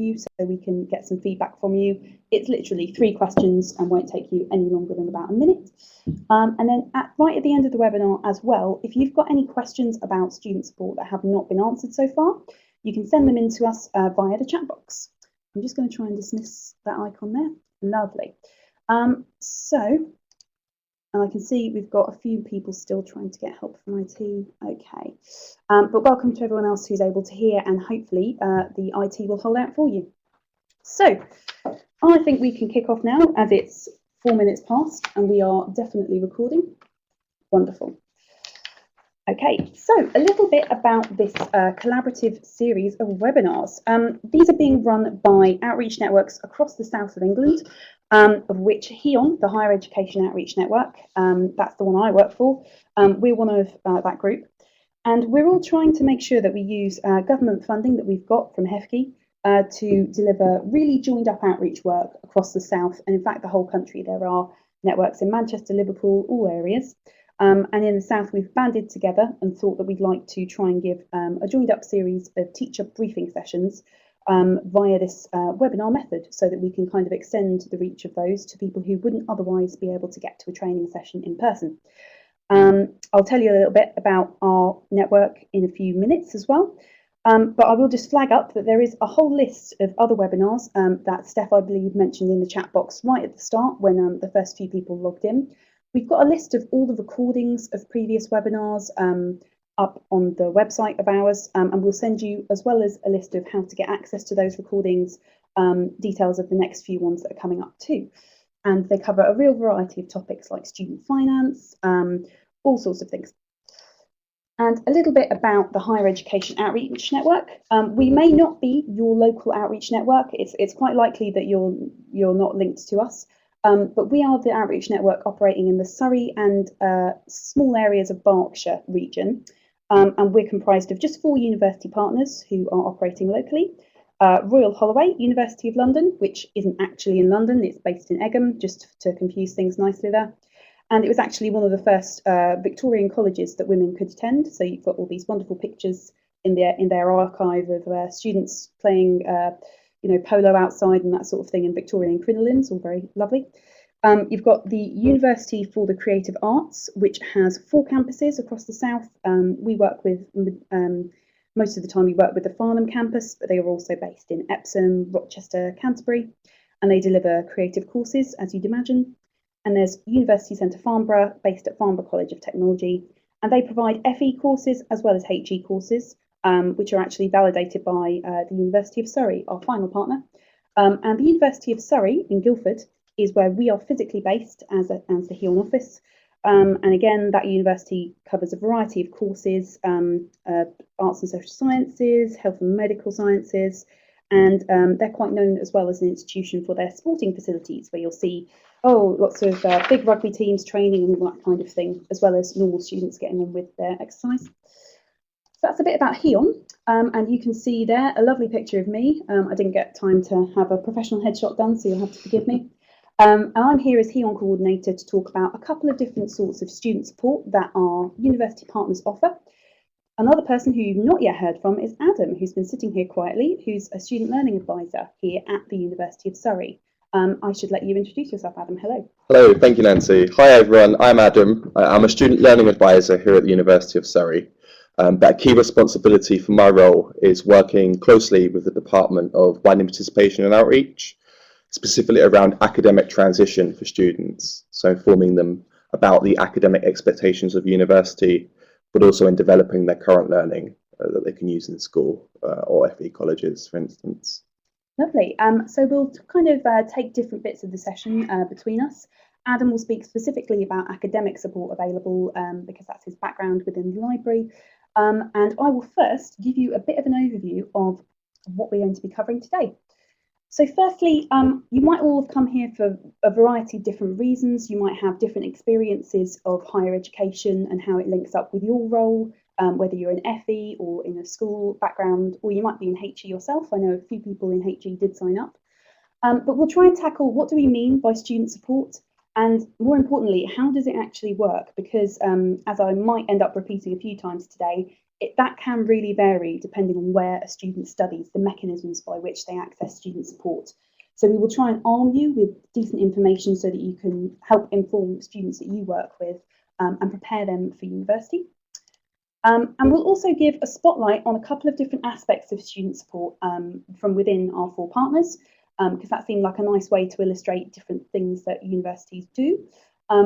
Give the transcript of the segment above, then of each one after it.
you so we can get some feedback from you. It's literally 3 questions and won't take you any longer than about a minute. And then right at the end of the webinar as well, if you've got any questions about student support that have not been answered so far, you can send them in to us via the chat box. I'm just going to try and dismiss that icon there. Lovely. And I can see we've got a few people still trying to get help from IT. Okay, but welcome to everyone else who's able to hear, and hopefully the IT will hold out for you. So I think we can kick off now, as it's 4 minutes past and we are definitely recording. Wonderful. Okay, so a little bit about this collaborative series of webinars. These are being run by outreach networks across the south of England, of which HEON, the Higher Education Outreach Network, that's the one I work for. We're one of that group. And we're all trying to make sure that we use government funding that we've got from HEFCE to deliver really joined up outreach work across the south, and in fact the whole country. There are networks in Manchester, Liverpool, all areas. And in the south, we've banded together and thought that we'd like to try and give a joined up series of teacher briefing sessions via this webinar method, so that we can kind of extend the reach of those to people who wouldn't otherwise be able to get to a training session in person. I'll tell you a little bit about our network in a few minutes as well. But I will just flag up that there is a whole list of other webinars that Steph, I believe, mentioned in the chat box right at the start when the first few people logged in. We've got a list of all the recordings of previous webinars up on the website of ours, and we'll send you, as well as a list of how to get access to those recordings, details of the next few ones that are coming up too. And they cover a real variety of topics like student finance, all sorts of things. And a little bit about the Higher Education Outreach Network. We may not be your local outreach network. It's quite likely that you're not linked to us. But we are the outreach network operating in the Surrey and small areas of Berkshire region. And we're comprised of just 4 university partners who are operating locally. Royal Holloway, University of London, which isn't actually in London, it's based in Egham, just to confuse things nicely there. And it was actually one of the first Victorian colleges that women could attend. So you've got all these wonderful pictures in their archive of students playing polo outside and that sort of thing in Victorian crinolines, all very lovely. You've got the University for the Creative Arts, which has 4 campuses across the south. We work with, most of the time we work with the Farnham campus, but they are also based in Epsom, Rochester, Canterbury, and they deliver creative courses, as you'd imagine. And there's University Centre Farnborough, based at Farnborough College of Technology, and they provide FE courses as well as HE courses, which are actually validated by the University of Surrey, our final partner. And the University of Surrey in Guildford is where we are physically based as the HEON office. And again, that university covers a variety of courses, arts and social sciences, health and medical sciences, and they're quite known as well as an institution for their sporting facilities, where you'll see lots of big rugby teams training and all that kind of thing, as well as normal students getting on with their exercise. So that's a bit about HEON, and you can see there a lovely picture of me. I didn't get time to have a professional headshot done, so you'll have to forgive me. And I'm here as HEON coordinator to talk about a couple of different sorts of student support that our university partners offer. Another person who you've not yet heard from is Adam, who's been sitting here quietly, who's a student learning advisor here at the University of Surrey. I should let you introduce yourself, Adam. Hello. Hello, thank you, Nancy. Hi, everyone. I'm Adam. I'm a student learning advisor here at the University of Surrey. But key responsibility for my role is working closely with the Department of Widening Participation and Outreach, specifically around academic transition for students. So informing them about the academic expectations of university, but also in developing their current learning that they can use in school or FE colleges, for instance. Lovely. So we'll kind of take different bits of the session between us. Adam will speak specifically about academic support available because that's his background within the library. And I will first give you a bit of an overview of what we're going to be covering today. So firstly, you might all have come here for a variety of different reasons. You might have different experiences of higher education and how it links up with your role, whether you're in FE or in a school background, or you might be in HE yourself. I know a few people in HE did sign up. But we'll try and tackle what do we mean by student support, and more importantly, how does it actually work? Because as I might end up repeating a few times today, that can really vary depending on where a student studies, the mechanisms by which they access student support. So we will try and arm you with decent information so that you can help inform students that you work with and prepare them for university. And we'll also give a spotlight on a couple of different aspects of student support from within our 4 partners, because that seemed like a nice way to illustrate different things that universities do.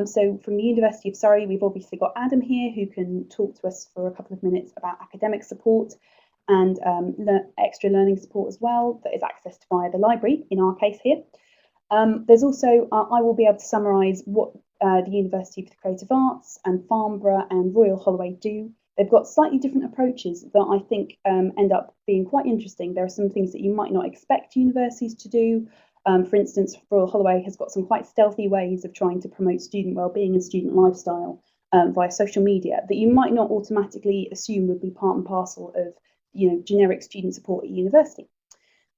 So from the University of Surrey, we've obviously got Adam here, who can talk to us for a couple of minutes about academic support and extra learning support as well, that is accessed via the library, in our case here. There's also, I will be able to summarise what the University for the Creative Arts and Farnborough and Royal Holloway do. They've got slightly different approaches that I think end up being quite interesting. There are some things that you might not expect universities to do. For instance, Royal Holloway has got some quite stealthy ways of trying to promote student wellbeing and student lifestyle via social media that you might not automatically assume would be part and parcel of, generic student support at university.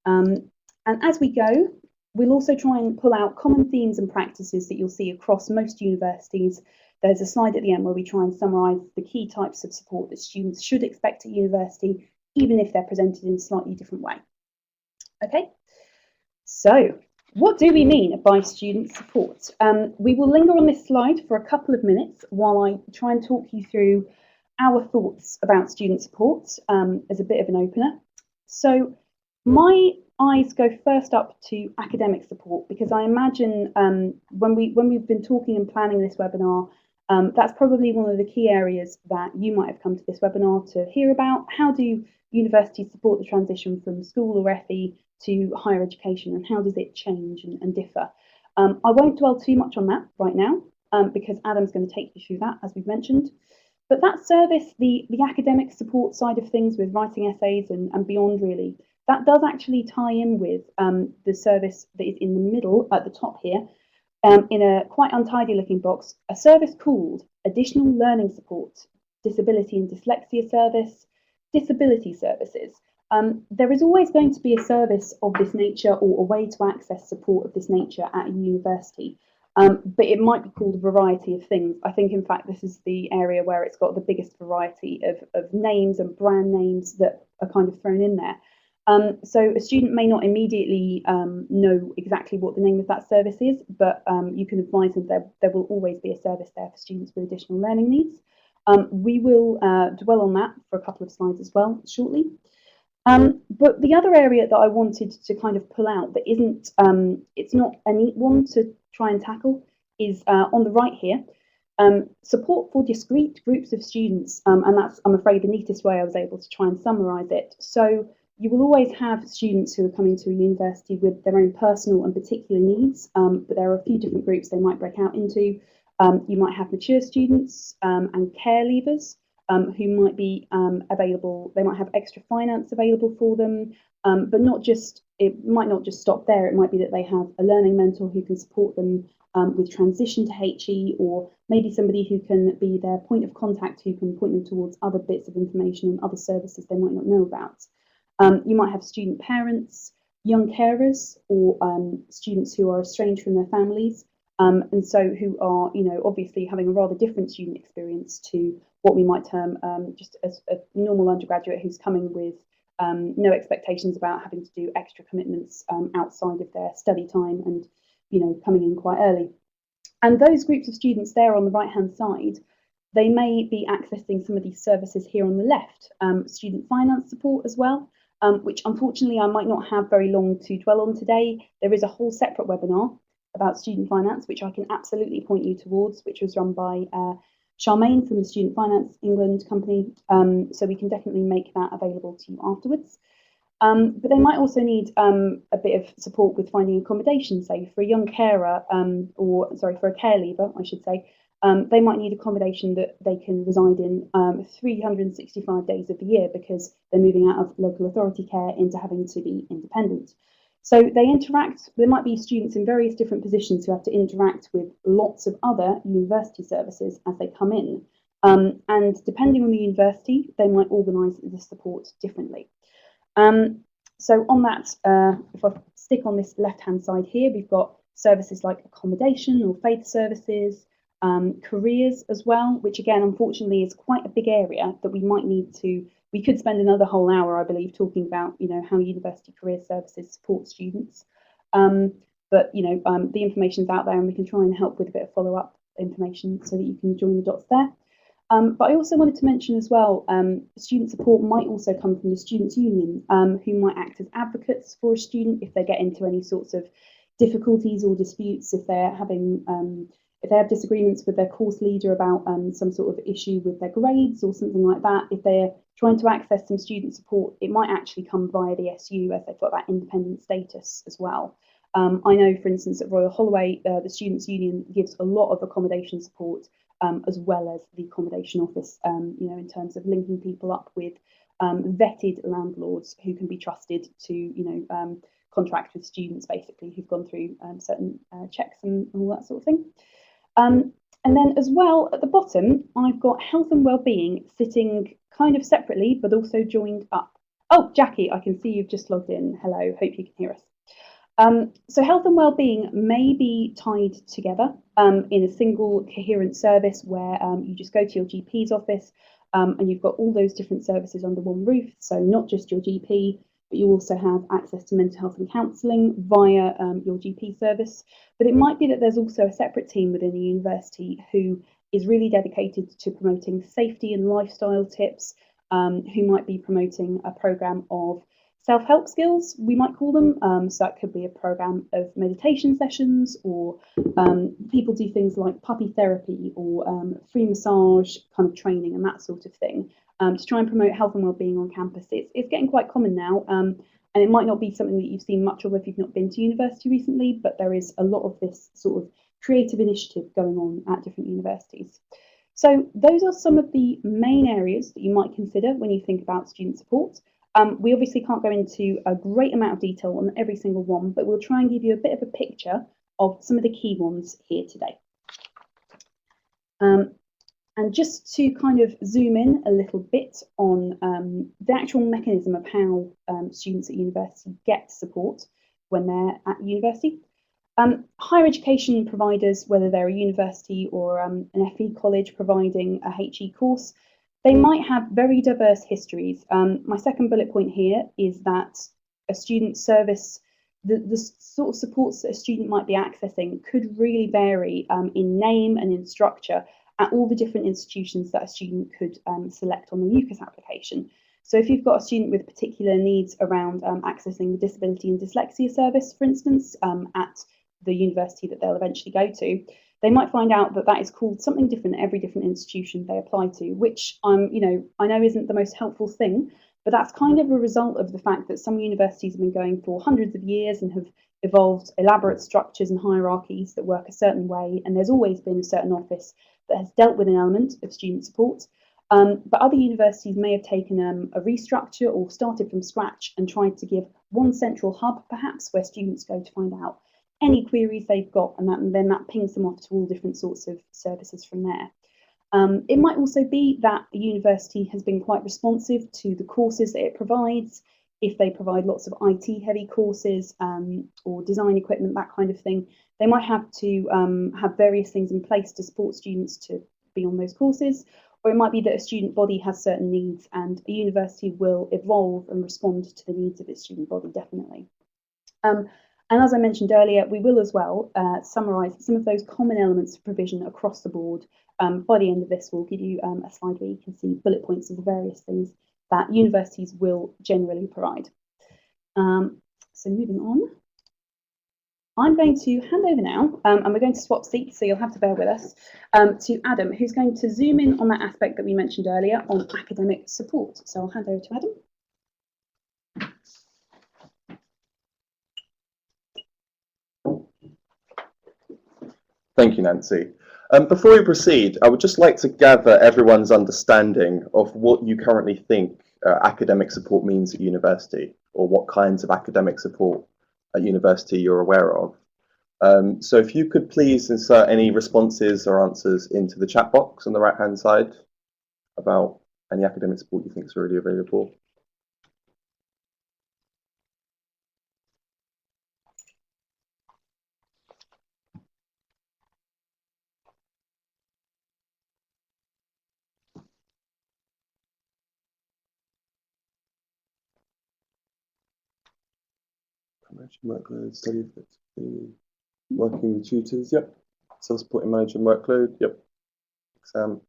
And as we go, we'll also try and pull out common themes and practices that you'll see across most universities. There's a slide at the end where we try and summarise the key types of support that students should expect at university, even if they're presented in a slightly different way. Okay, so what do we mean by student support? We will linger on this slide for a couple of minutes while I try and talk you through our thoughts about student support as a bit of an opener. So my eyes go first up to academic support, because I imagine when we've been talking and planning this webinar, that's probably one of the key areas that you might have come to this webinar to hear about. How do universities support the transition from school or FE to higher education, and how does it change and differ? I won't dwell too much on that right now, because Adam's going to take you through that, as we've mentioned. But that service, the academic support side of things with writing essays and beyond, really, that does actually tie in with the service that is in the middle at the top here, in a quite untidy looking box, a service called Additional Learning Support, Disability and Dyslexia Service, Disability Services. There is always going to be a service of this nature or a way to access support of this nature at a university. But it might be called a variety of things. I think, in fact, this is the area where it's got the biggest variety of names and brand names that are kind of thrown in there. So a student may not immediately know exactly what the name of that service is, but you can advise them there will always be a service there for students with additional learning needs. We will dwell on that for a couple of slides as well shortly. But the other area that I wanted to kind of pull out that isn't, it's not a neat one to try and tackle, is on the right here. Support for discrete groups of students, and that's, I'm afraid, the neatest way I was able to try and summarise it. So you will always have students who are coming to a university with their own personal and particular needs, but there are a few different groups they might break out into. You might have mature students and care leavers who might be available. They might have extra finance available for them, but it might not just stop there. It might be that they have a learning mentor who can support them with transition to HE, or maybe somebody who can be their point of contact who can point them towards other bits of information and other services they might not know about. You might have student parents, young carers, or students who are estranged from their families, and so who are, obviously having a rather different student experience to what we might term just as a normal undergraduate who's coming with no expectations about having to do extra commitments outside of their study time and, coming in quite early. And those groups of students there on the right-hand side, they may be accessing some of these services here on the left, student finance support as well, which unfortunately I might not have very long to dwell on today. There is a whole separate webinar about student finance, which I can absolutely point you towards, which was run by Charmaine from the Student Finance England company, so we can definitely make that available to you afterwards. But they might also need a bit of support with finding accommodation, say for a young carer, for a care leaver, I should say. They might need accommodation that they can reside in 365 days of the year, because they're moving out of local authority care into having to be independent. So they interact, there might be students in various different positions who have to interact with lots of other university services as they come in. And depending on the university, they might organise the support differently. So on that, if I stick on this left-hand side here, we've got services like accommodation or faith services, careers as well, which again, unfortunately, is quite a big area that we might need to. We could spend another whole hour, I believe, talking about how university career services support students. But the information's out there, and we can try and help with a bit of follow-up information so that you can join the dots there. But I also wanted to mention as well, student support might also come from the Students' Union, who might act as advocates for a student if they get into any sorts of difficulties or disputes, if they're having if they have disagreements with their course leader about some sort of issue with their grades or something like that. If they're trying to access some student support, it might actually come via the SU, as they've got that independent status as well. I know, for instance, at Royal Holloway, the Students' Union gives a lot of accommodation support, as well as the accommodation office, in terms of linking people up with vetted landlords who can be trusted to, contract with students, basically, who've gone through certain checks and all that sort of thing. And then as well, at the bottom, I've got health and wellbeing sitting kind of separately, but also joined up. Oh, Jackie, I can see you've just logged in. Hello, hope you can hear us. So health and wellbeing may be tied together in a single coherent service where you just go to your GP's office and you've got all those different services under one roof. So not just your GP, but you also have access to mental health and counselling via your GP service. But it might be that there's also a separate team within the university who is really dedicated to promoting safety and lifestyle tips, who might be promoting a programme of self-help skills, we might call them. So that could be a program of meditation sessions, or people do things like puppy therapy or free massage kind of training and that sort of thing, to try and promote health and wellbeing on campus. It's getting quite common now, and it might not be something that you've seen much of if you've not been to university recently, but there is a lot of this sort of creative initiative going on at different universities. So those are some of the main areas that you might consider when you think about student support. We obviously can't go into a great amount of detail on every single one, but we'll try and give you a bit of a picture of some of the key ones here today. And just to kind of zoom in a little bit on the actual mechanism of how students at university get support when they're at university. Higher education providers, whether they're a university or an FE college providing a HE course, they might have very diverse histories. My second bullet point here is that a student service, the sort of supports that a student might be accessing could really vary in name and in structure at all the different institutions that a student could select on the UCAS application. So if you've got a student with particular needs around accessing the disability and dyslexia service, for instance, at the university that they'll eventually go to, they might find out that that is called something different at every different institution they apply to, which I know isn't the most helpful thing, but that's kind of a result of the fact that some universities have been going for hundreds of years and have evolved elaborate structures and hierarchies that work a certain way, and there's always been a certain office that has dealt with an element of student support. But other universities may have taken a restructure or started from scratch and tried to give one central hub, perhaps, where students go to find out any queries they've got, and then that pings them off to all different sorts of services from there. It might also be that the university has been quite responsive to the courses that it provides. If they provide lots of IT heavy courses or design equipment, that kind of thing, they might have to have various things in place to support students to be on those courses. Or it might be that a student body has certain needs and a university will evolve and respond to the needs of its student body, definitely. And as I mentioned earlier, we will as well summarise some of those common elements of provision across the board. By the end of this, we'll give you a slide where you can see bullet points of the various things that universities will generally provide. So moving on, I'm going to hand over now, and we're going to swap seats, so you'll have to bear with us, to Adam, who's going to zoom in on that aspect that we mentioned earlier on academic support. So I'll hand over to Adam. Thank you, Nancy. Before we proceed, I would just like to gather everyone's understanding of what you currently think academic support means at university, or what kinds of academic support at university you're aware of. So if you could please insert any responses or answers into the chat box on the right-hand side about any academic support you think is already available. Managing workload, study effectively, working with tutors, yep. Self-supporting managing workload, yep. Exam,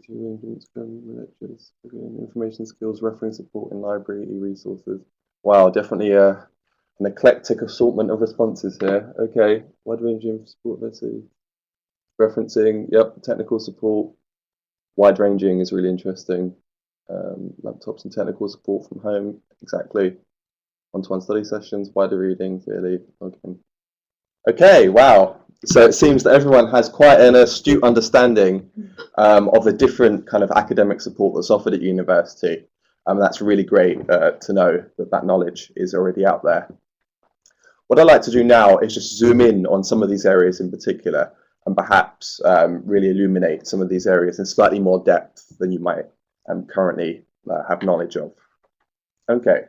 lectures, information skills, reference support in library, e-resources. Wow, definitely an eclectic assortment of responses here. Okay, wide ranging support, let's see. Referencing, yep, technical support. Wide ranging is really interesting. Laptops and technical support from home, exactly. One-to-one study sessions, wider reading, really. Okay, wow. So it seems that everyone has quite an astute understanding of the different kind of academic support that's offered at university. That's really great to know that that knowledge is already out there. What I'd like to do now is just zoom in on some of these areas in particular and perhaps really illuminate some of these areas in slightly more depth than you might currently have knowledge of. Okay.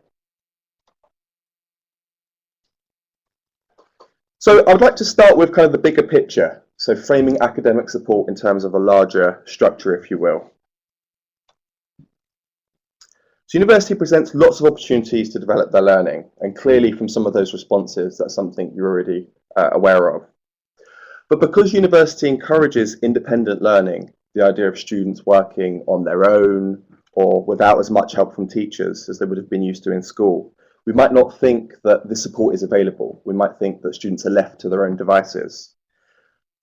So I would like to start with kind of the bigger picture, so framing academic support in terms of a larger structure, if you will. So university presents lots of opportunities to develop their learning, and clearly from some of those responses, that's something you're already aware of. But because university encourages independent learning, the idea of students working on their own or without as much help from teachers as they would have been used to in school, we might not think that this support is available. We might think that students are left to their own devices.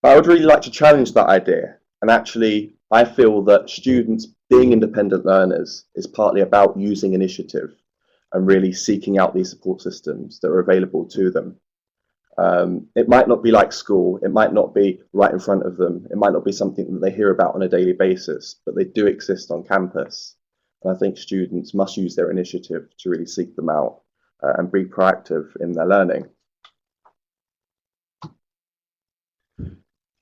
But I would really like to challenge that idea. And actually, I feel that students being independent learners is partly about using initiative and really seeking out these support systems that are available to them. It might not be like school, it might not be right in front of them, it might not be something that they hear about on a daily basis, but they do exist on campus. And I think students must use their initiative to really seek them out and be proactive in their learning.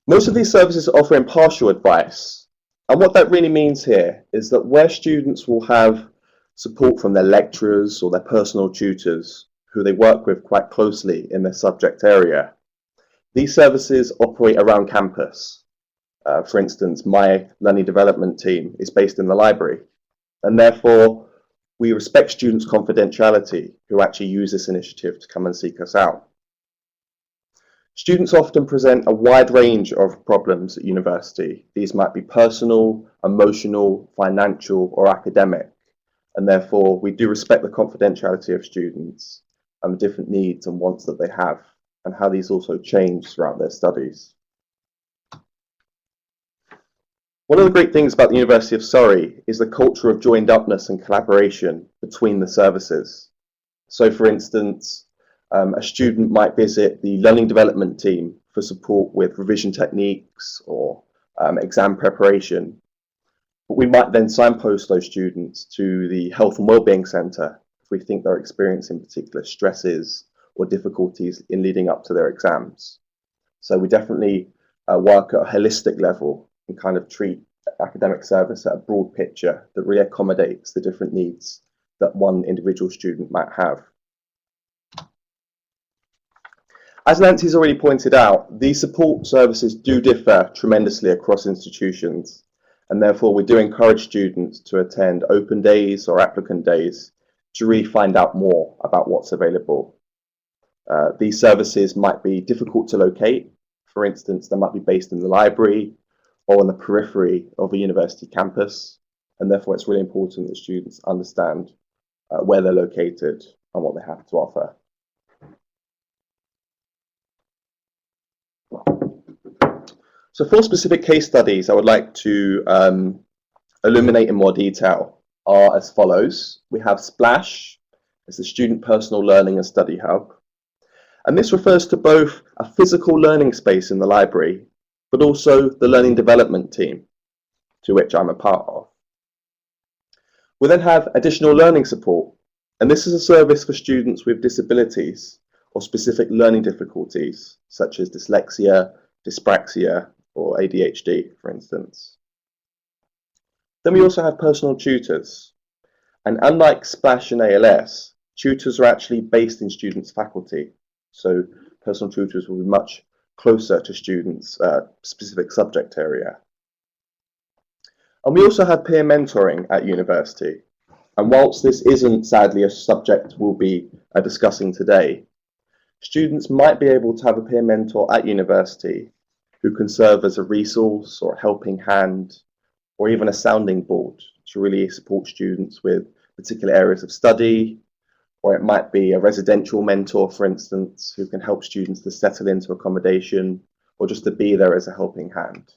Most of these services offer impartial advice. And what that really means here is that where students will have support from their lecturers or their personal tutors, who they work with quite closely in their subject area, these services operate around campus. For instance, my learning development team is based in the library, and therefore we respect students' confidentiality who actually use this initiative to come and seek us out. Students often present a wide range of problems at university. These might be personal, emotional, financial, or academic, and therefore we do respect the confidentiality of students and the different needs and wants that they have, and how these also change throughout their studies. One of the great things about the University of Surrey is the culture of joined-upness and collaboration between the services. So, for instance, a student might visit the learning development team for support with revision techniques or exam preparation. But we might then signpost those students to the Health and Wellbeing Centre if we think they're experiencing particular stresses or difficulties in leading up to their exams. So we definitely work at a holistic level and kind of treat academic service at a broad picture that really accommodates the different needs that one individual student might have. As Nancy's already pointed out, these support services do differ tremendously across institutions, and therefore we do encourage students to attend open days or applicant days to really find out more about what's available. These services might be difficult to locate. For instance, they might be based in the library or on the periphery of a university campus, and therefore it's really important that students understand where they're located and what they have to offer. So 4 specific case studies I would like to illuminate in more detail are as follows. We have Splash as the Student Personal Learning and Study Hub. And this refers to both a physical learning space in the library, but also the learning development team, to which I'm a part of. We then have additional learning support, and this is a service for students with disabilities or specific learning difficulties, such as dyslexia, dyspraxia, or ADHD, for instance. Then we also have personal tutors, and unlike Splash and ALS, tutors are actually based in students' faculty. So personal tutors will be much closer to students' specific subject area. And we also have peer mentoring at university. And whilst this isn't sadly a subject we'll be discussing today, students might be able to have a peer mentor at university who can serve as a resource or a helping hand or even a sounding board to really support students with particular areas of study, or it might be a residential mentor, for instance, who can help students to settle into accommodation or just to be there as a helping hand.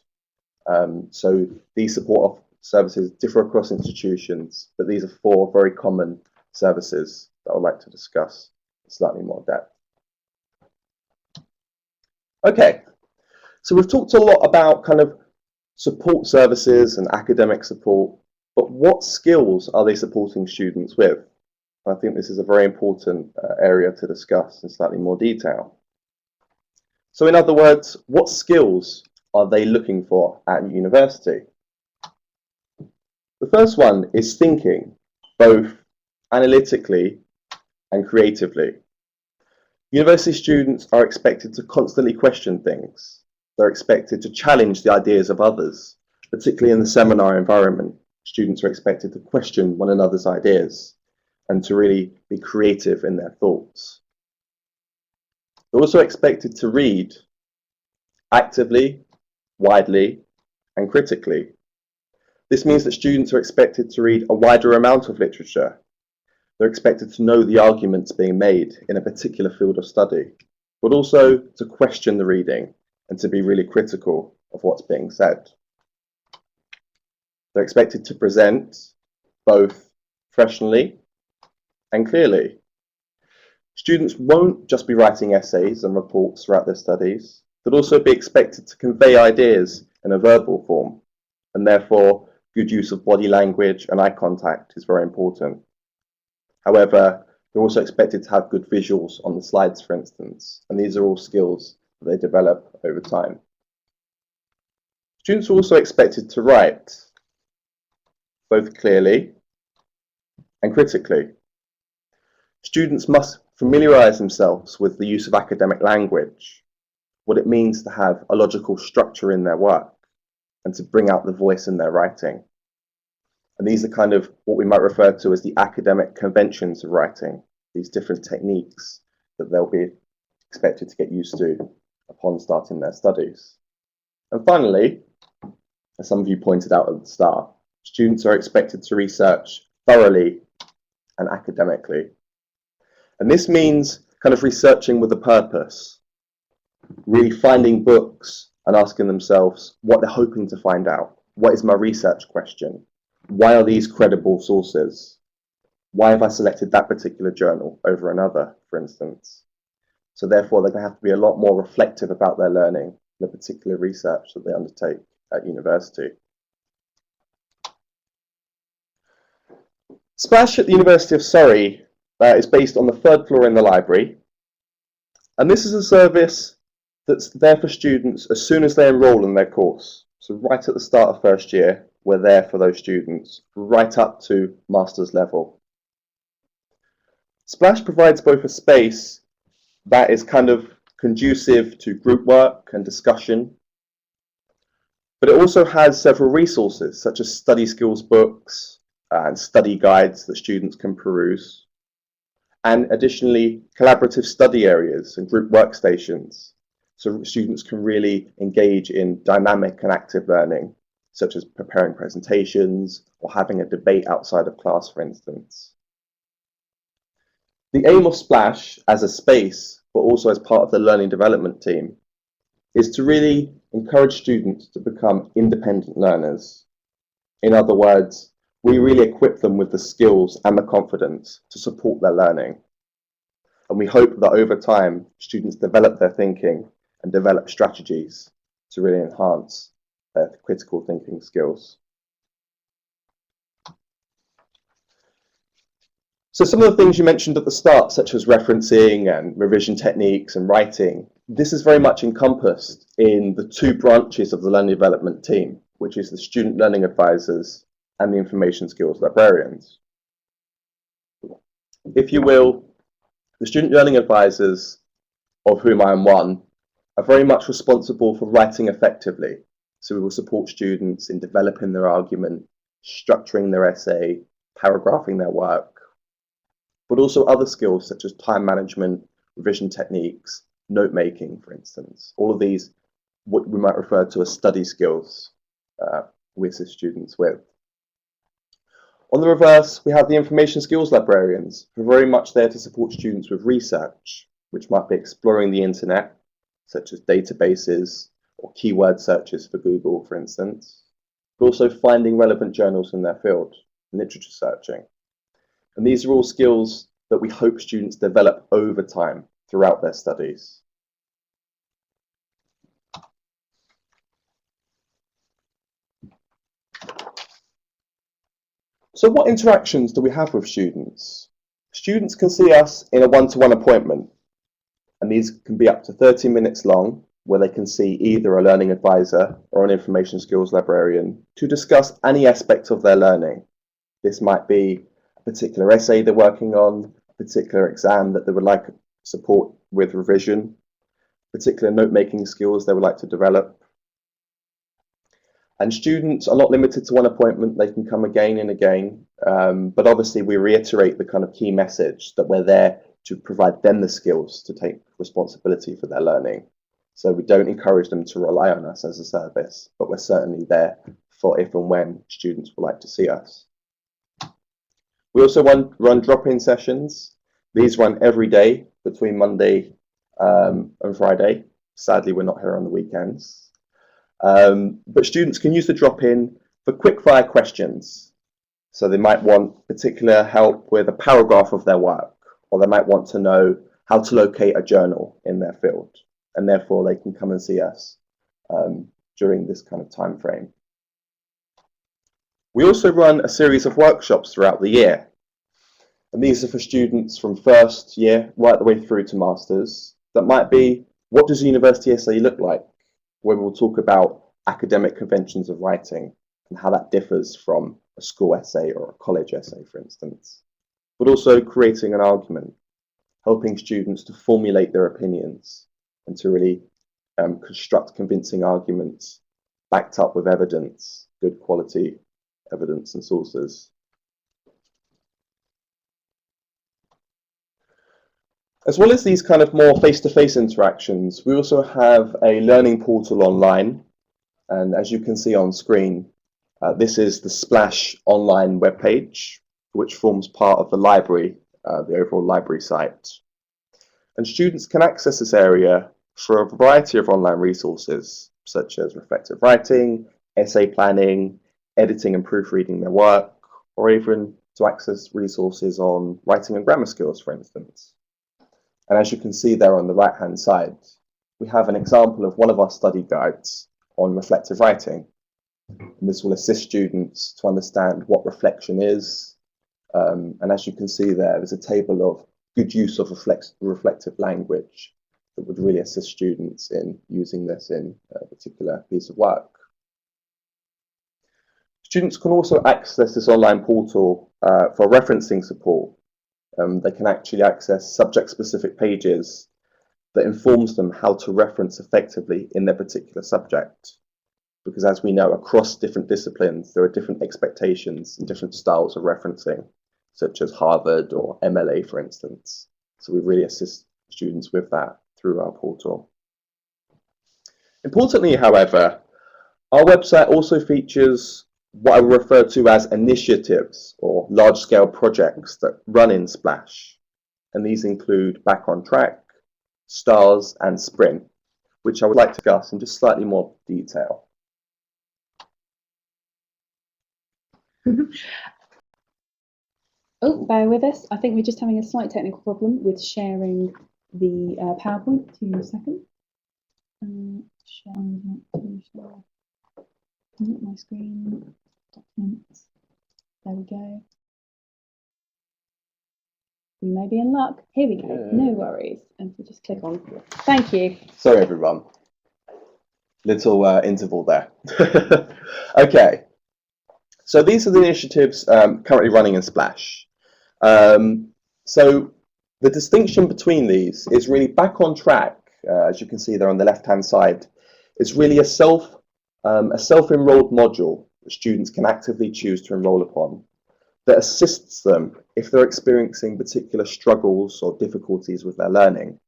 So these support services differ across institutions, but these are 4 very common services that I'd like to discuss in slightly more depth. Okay, so we've talked a lot about kind of support services and academic support, but what skills are they supporting students with? I think this is a very important area to discuss in slightly more detail. So in other words, what skills are they looking for at university? The first one is thinking, both analytically and creatively. University students are expected to constantly question things. They're expected to challenge the ideas of others, particularly in the seminar environment. Students are expected to question one another's ideas and to really be creative in their thoughts. They're also expected to read actively, widely, and critically. This means that students are expected to read a wider amount of literature. They're expected to know the arguments being made in a particular field of study, but also to question the reading and to be really critical of what's being said. They're expected to present both professionally and clearly. Students won't just be writing essays and reports throughout their studies, they'll also be expected to convey ideas in a verbal form, and therefore good use of body language and eye contact is very important. However, they're also expected to have good visuals on the slides, for instance, and these are all skills that they develop over time. Students are also expected to write both clearly and critically. Students must familiarise themselves with the use of academic language, what it means to have a logical structure in their work, and to bring out the voice in their writing. And these are kind of what we might refer to as the academic conventions of writing, these different techniques that they'll be expected to get used to upon starting their studies. And finally, as some of you pointed out at the start, students are expected to research thoroughly and academically. And this means kind of researching with a purpose, really finding books and asking themselves what they're hoping to find out. What is my research question? Why are these credible sources? Why have I selected that particular journal over another, for instance? So therefore, they're going to have to be a lot more reflective about their learning, the particular research that they undertake at university. Splash at the University of Surrey is based on the 3rd floor in the library, and this is a service that's there for students as soon as they enrol in their course. So right at the start of first year, we're there for those students, right up to master's level. Splash provides both a space that is kind of conducive to group work and discussion, but it also has several resources such as study skills books and study guides that students can peruse, and additionally collaborative study areas and group workstations, so students can really engage in dynamic and active learning, such as preparing presentations or having a debate outside of class, for instance. The aim of Splash as a space, but also as part of the learning development team, is to really encourage students to become independent learners. In other words, we really equip them with the skills and the confidence to support their learning. And we hope that over time, students develop their thinking and develop strategies to really enhance their critical thinking skills. So some of the things you mentioned at the start, such as referencing and revision techniques and writing, this is very much encompassed in the 2 branches of the learning development team, which is the student learning advisors and the information skills librarians. If you will, the student learning advisors, of whom I am one, are very much responsible for writing effectively. So we will support students in developing their argument, structuring their essay, paragraphing their work, but also other skills such as time management, revision techniques, note making, for instance. All of these, what we might refer to as study skills, we assist students with. On the reverse, we have the information skills librarians, who are very much there to support students with research, which might be exploring the internet, such as databases or keyword searches for Google, for instance, but also finding relevant journals in their field, literature searching. And these are all skills that we hope students develop over time throughout their studies. So what interactions do we have with students? Students can see us in a one-to-one appointment, and these can be up to 30 minutes long, where they can see either a learning advisor or an information skills librarian to discuss any aspect of their learning. This might be a particular essay they're working on, a particular exam that they would like support with revision, particular note-making skills they would like to develop. And students are not limited to one appointment, they can come again and again, but obviously we reiterate the kind of key message that we're there to provide them the skills to take responsibility for their learning. So we don't encourage them to rely on us as a service, but we're certainly there for if and when students would like to see us. We also run drop-in sessions. These run every day between Monday and Friday. Sadly, we're not here on the weekends. But students can use the drop-in for quick-fire questions. So they might want particular help with a paragraph of their work, or they might want to know how to locate a journal in their field, and therefore they can come and see us during this kind of time frame. We also run a series of workshops throughout the year, and these are for students from first year right the way through to masters. That might be, what does a university essay look like? Where we'll talk about academic conventions of writing and how that differs from a school essay or a college essay, for instance. But also creating an argument, helping students to formulate their opinions and to really construct convincing arguments backed up with evidence, good quality evidence and sources. As well as these kind of more face-to-face interactions, we also have a learning portal online. And as you can see on screen, this is the Splash online webpage, which forms part of the library, the overall library site. And students can access this area for a variety of online resources, such as reflective writing, essay planning, editing and proofreading their work, or even to access resources on writing and grammar skills, for instance. And as you can see there on the right-hand side, we have an example of one of our study guides on reflective writing. And this will assist students to understand what reflection is. And as you can see there, there's a table of good use of reflective language that would really assist students in using this in a particular piece of work. Students can also access this online portal for referencing support. They can actually access subject-specific pages that informs them how to reference effectively in their particular subject. Because as we know, across different disciplines, there are different expectations and different styles of referencing, such as Harvard or MLA, for instance. So we really assist students with that through our portal. Importantly, however, our website also features what I refer to as initiatives or large-scale projects that run in Splash. And these include Back on Track, STARS, and Sprint, which I would like to discuss in just slightly more detail. Oh, bear with us. I think we're just having a slight technical problem with sharing the PowerPoint. 2 seconds. Share my screen, documents. There we go. We may be in luck. Here we go. No worries. And we just click on. Thank you. Sorry, everyone. Little interval there. Okay. So these are the initiatives currently running in Splash. So the distinction between these is really Back on Track, as you can see there on the left-hand side, is really a self-enrolled module that students can actively choose to enroll upon. that assists them if they're experiencing particular struggles or difficulties with their learning.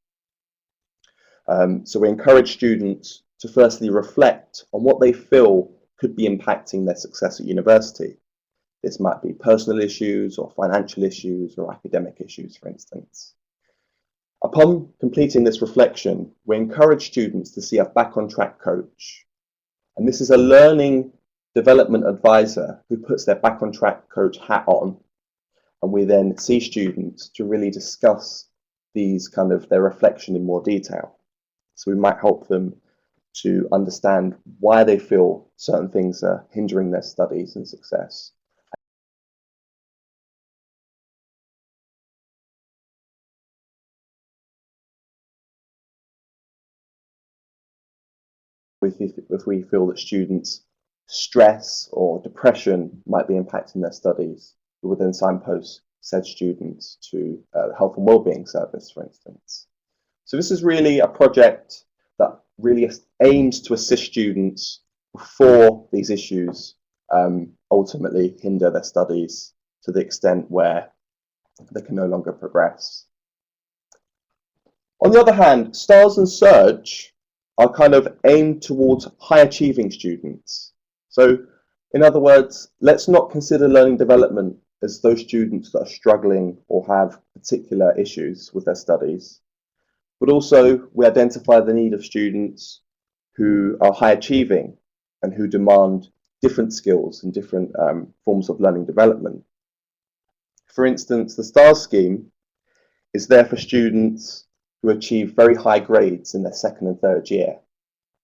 So we encourage students to firstly reflect on what they feel could be impacting their success at university. This might be personal issues or financial issues or academic issues, for instance. Upon completing this reflection, we encourage students to see a back on track coach. And this is a learning development advisor who puts their back on track coach hat on. And we then see students to really discuss their reflection in more detail. So we might help them to understand why they feel certain things are hindering their studies and success. If we feel that students' stress or depression might be impacting their studies, we would then signpost said students to the Health and Wellbeing Service, for instance. So this is really a project that really aims to assist students before these issues ultimately hinder their studies to the extent where they can no longer progress. On the other hand, STARS and SURGE are kind of aimed towards high achieving students. So in other words, let's not consider learning development as those students that are struggling or have particular issues with their studies, but also we identify the need of students who are high achieving and who demand different skills and different forms of learning development. For instance, the STARS scheme is there for students who achieve very high grades in their second and third year.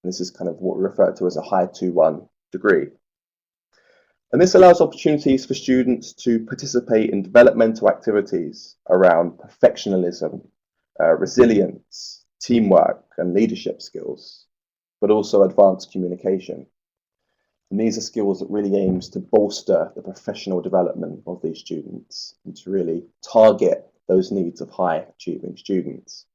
And this is kind of what we refer to as a high 2-1 degree. And this allows opportunities for students to participate in developmental activities around perfectionism, resilience, teamwork, and leadership skills, but also advanced communication. And these are skills that really aims to bolster the professional development of these students and to really target those needs of high achieving students.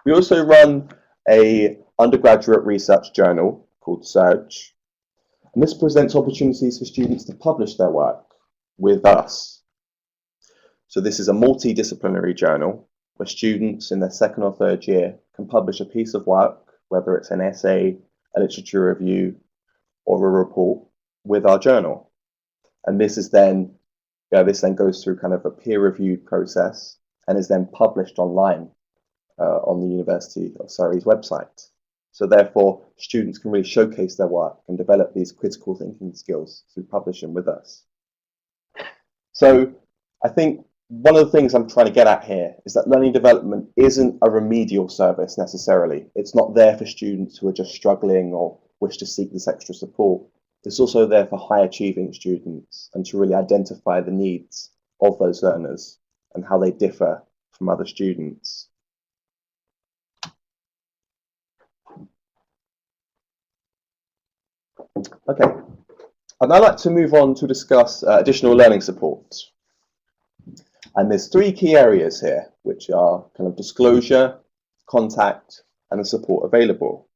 We also run an undergraduate research journal called SURGE, and this presents opportunities for students to publish their work with us. So this is a multidisciplinary journal where students in their second or third year can publish a piece of work, whether it's an essay, a literature review, or a report with our journal. And this then goes through kind of a peer-reviewed process and is then published online on the University of Surrey's website. So therefore, students can really showcase their work and develop these critical thinking skills through publishing with us. So I think one of the things I'm trying to get at here is that learning development isn't a remedial service necessarily. It's not there for students who are just struggling or wish to seek this extra support. It's also there for high achieving students and to really identify the needs of those learners and how they differ from other students. Okay, I'd now like to move on to discuss additional learning support. And there's 3 key areas here, which are kind of disclosure, contact, and the support available.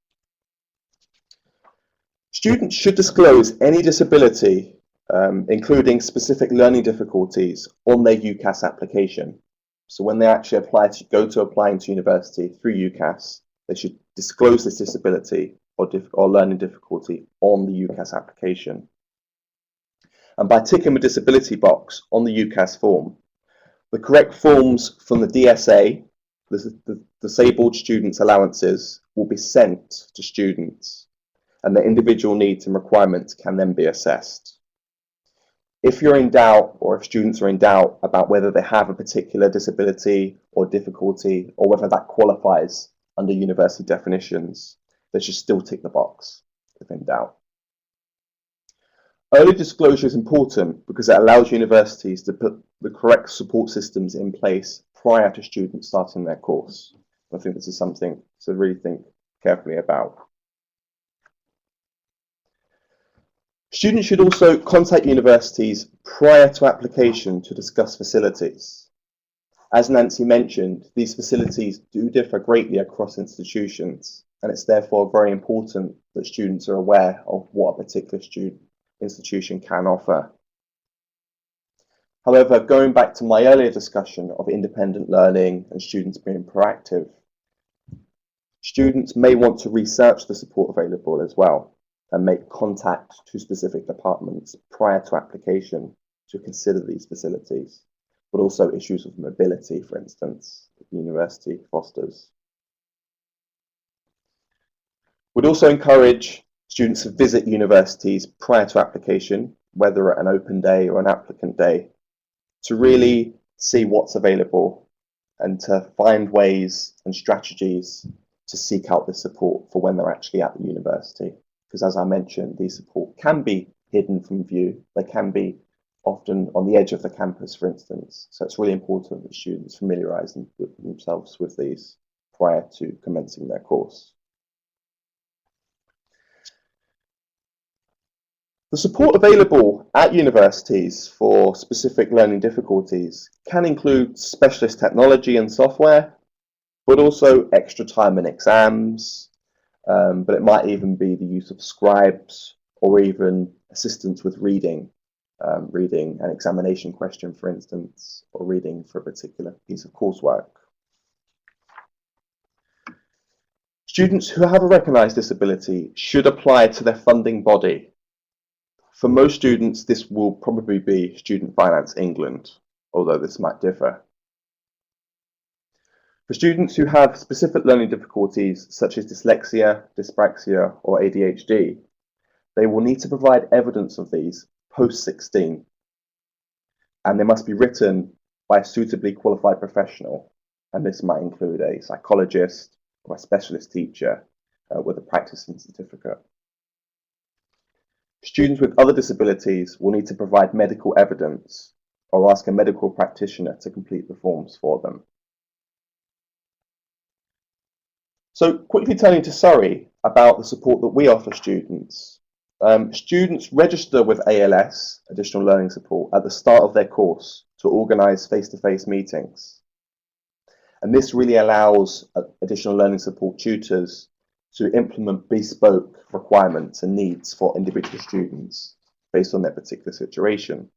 Students should disclose any disability, including specific learning difficulties, on their UCAS application. So when they actually applying to university through UCAS, they should disclose this disability or learning difficulty on the UCAS application. And by ticking the disability box on the UCAS form, the correct forms from the DSA, the Disabled Students Allowances, will be sent to students, and their individual needs and requirements can then be assessed. If you're in doubt, or if students are in doubt about whether they have a particular disability or difficulty, or whether that qualifies under university definitions, they should still tick the box if in doubt. Early disclosure is important because it allows universities to put the correct support systems in place prior to students starting their course. I think this is something to really think carefully about. Students should also contact universities prior to application to discuss facilities. As Nancy mentioned, these facilities do differ greatly across institutions, and it's therefore very important that students are aware of what a particular institution can offer. However, going back to my earlier discussion of independent learning and students being proactive, students may want to research the support available as well and make contact to specific departments prior to application to consider these facilities, but also issues of mobility, for instance, that the university fosters. We'd also encourage students to visit universities prior to application, whether at an open day or an applicant day, to really see what's available and to find ways and strategies to seek out this support for when they're actually at the university. Because as I mentioned, these support can be hidden from view. They can be often on the edge of the campus, for instance. So it's really important that students familiarise themselves with these prior to commencing their course. The support available at universities for specific learning difficulties can include specialist technology and software, but also extra time in exams, but it might even be the use of scribes or even assistance with reading an examination question, for instance, or reading for a particular piece of coursework. Students who have a recognised disability should apply to their funding body. For most students, this will probably be Student Finance England, although this might differ. For students who have specific learning difficulties such as dyslexia, dyspraxia, or ADHD, they will need to provide evidence of these post-16, and they must be written by a suitably qualified professional, and this might include a psychologist or a specialist teacher with a practicing certificate. Students with other disabilities will need to provide medical evidence or ask a medical practitioner to complete the forms for them. So quickly turning to Surrey about the support that we offer students. Students register with ALS, Additional Learning Support, at the start of their course to organise face-to-face meetings. And this really allows additional learning support tutors to implement bespoke requirements and needs for individual students based on their particular situation.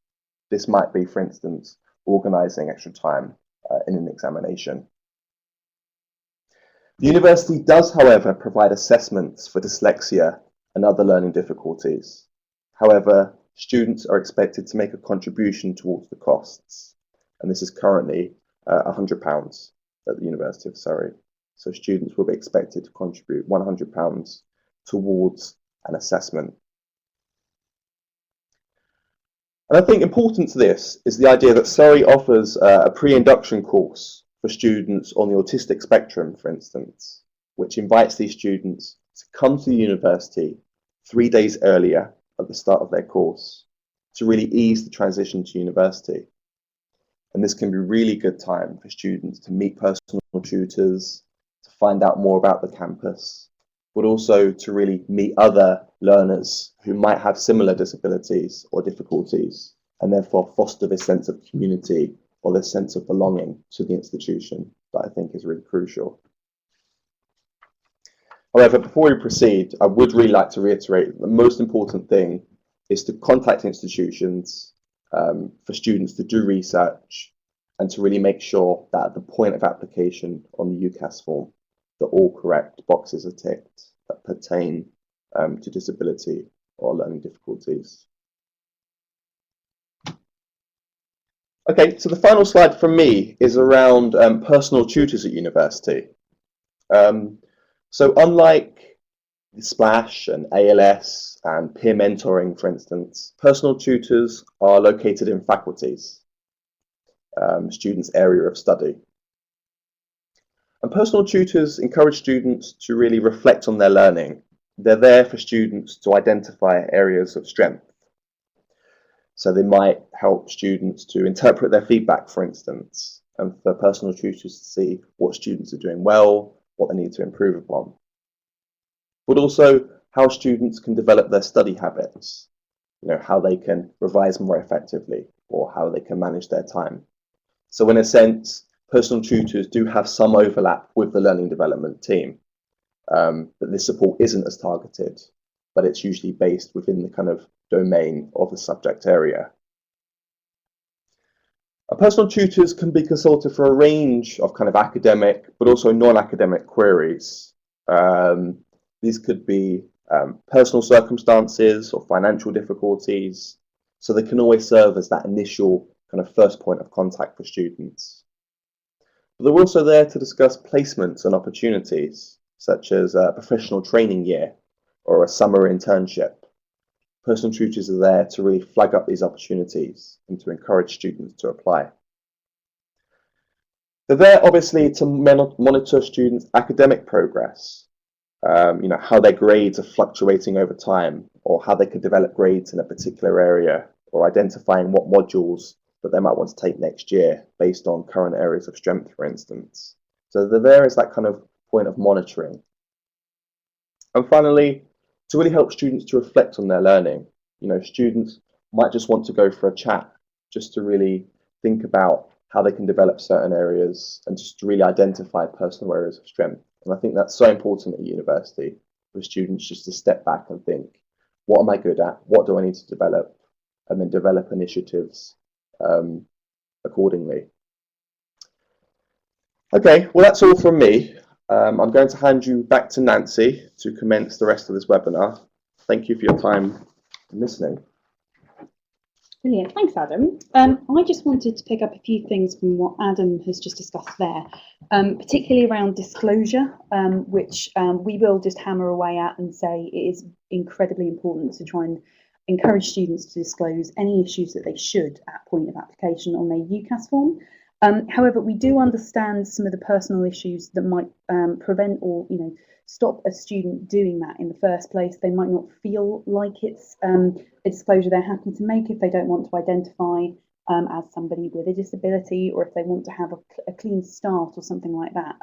This might be, for instance, organising extra time in an examination. The university does, however, provide assessments for dyslexia and other learning difficulties. However, students are expected to make a contribution towards the costs, and this is currently £100 at the University of Surrey. So students will be expected to contribute £100 towards an assessment. And I think important to this is the idea that Surrey offers a pre-induction course for students on the autistic spectrum, for instance, which invites these students to come to the university 3 days earlier at the start of their course to really ease the transition to university. And this can be a really good time for students to meet personal tutors, to find out more about the campus, but also to really meet other learners who might have similar disabilities or difficulties, and therefore foster this sense of community or this sense of belonging to the institution that I think is really crucial. However, before we proceed, I would really like to reiterate that the most important thing is to contact institutions for students to do research and to really make sure that at the point of application on the UCAS form, that all correct boxes are ticked that pertain to disability or learning difficulties. Okay, so the final slide from me is around personal tutors at university. So unlike Splash and ALS and peer mentoring, for instance, personal tutors are located in faculties, students' area of study. And personal tutors encourage students to really reflect on their learning. They're there for students to identify areas of strength. So they might help students to interpret their feedback, for instance, and for personal tutors to see what students are doing well, what they need to improve upon. But also how students can develop their study habits, how they can revise more effectively or how they can manage their time. So in a sense, personal tutors do have some overlap with the learning development team, but this support isn't as targeted, but it's usually based within the kind of domain of the subject area. Personal tutors can be consulted for a range of kind of academic, but also non-academic queries. These could be personal circumstances or financial difficulties, so they can always serve as that initial kind of first point of contact for students. But they're also there to discuss placements and opportunities, such as a professional training year or a summer internship. Personal tutors are there to really flag up these opportunities and to encourage students to apply. They're there obviously to monitor students' academic progress, how their grades are fluctuating over time, or how they could develop grades in a particular area, or identifying what modules that they might want to take next year based on current areas of strength, for instance. So they're there as that kind of point of monitoring. And finally, to really help students to reflect on their learning. Students might just want to go for a chat, just to really think about how they can develop certain areas and just to really identify personal areas of strength. And I think that's so important at university for students just to step back and think, what am I good at? What do I need to develop? And then develop initiatives accordingly. Okay, well, that's all from me. I'm going to hand you back to Nancy to commence the rest of this webinar. Thank you for your time and listening. Brilliant, thanks Adam. I just wanted to pick up a few things from what Adam has just discussed there, particularly around disclosure, which we will just hammer away at and say it is incredibly important to try and encourage students to disclose any issues that they should at point of application on their UCAS form. However, we do understand some of the personal issues that might prevent or stop a student doing that in the first place. They might not feel like it's a disclosure they're happy to make if they don't want to identify as somebody with a disability, or if they want to have a clean start or something like that.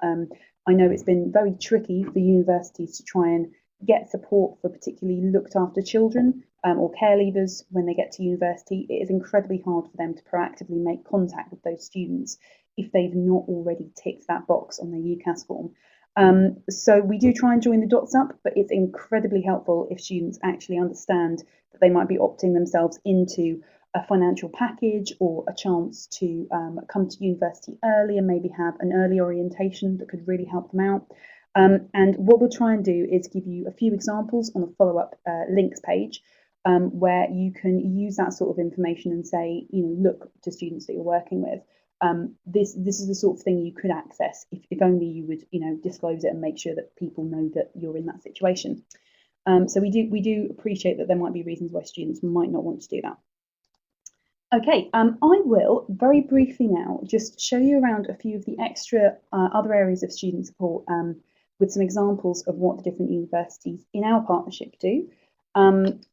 I know it's been very tricky for universities to try and get support for particularly looked after children or care leavers when they get to university. It is incredibly hard for them to proactively make contact with those students if they've not already ticked that box on their UCAS form. So we do try and join the dots up, but it's incredibly helpful if students actually understand that they might be opting themselves into a financial package or a chance to come to university early and maybe have an early orientation that could really help them out. And what we'll try and do is give you a few examples on the follow-up links page where you can use that sort of information and say, look to students that you're working with. This is the sort of thing you could access if only you would disclose it and make sure that people know that you're in that situation. So we do appreciate that there might be reasons why students might not want to do that. Okay, I will very briefly now just show you around a few of the extra other areas of student support with some examples of what the different universities in our partnership do.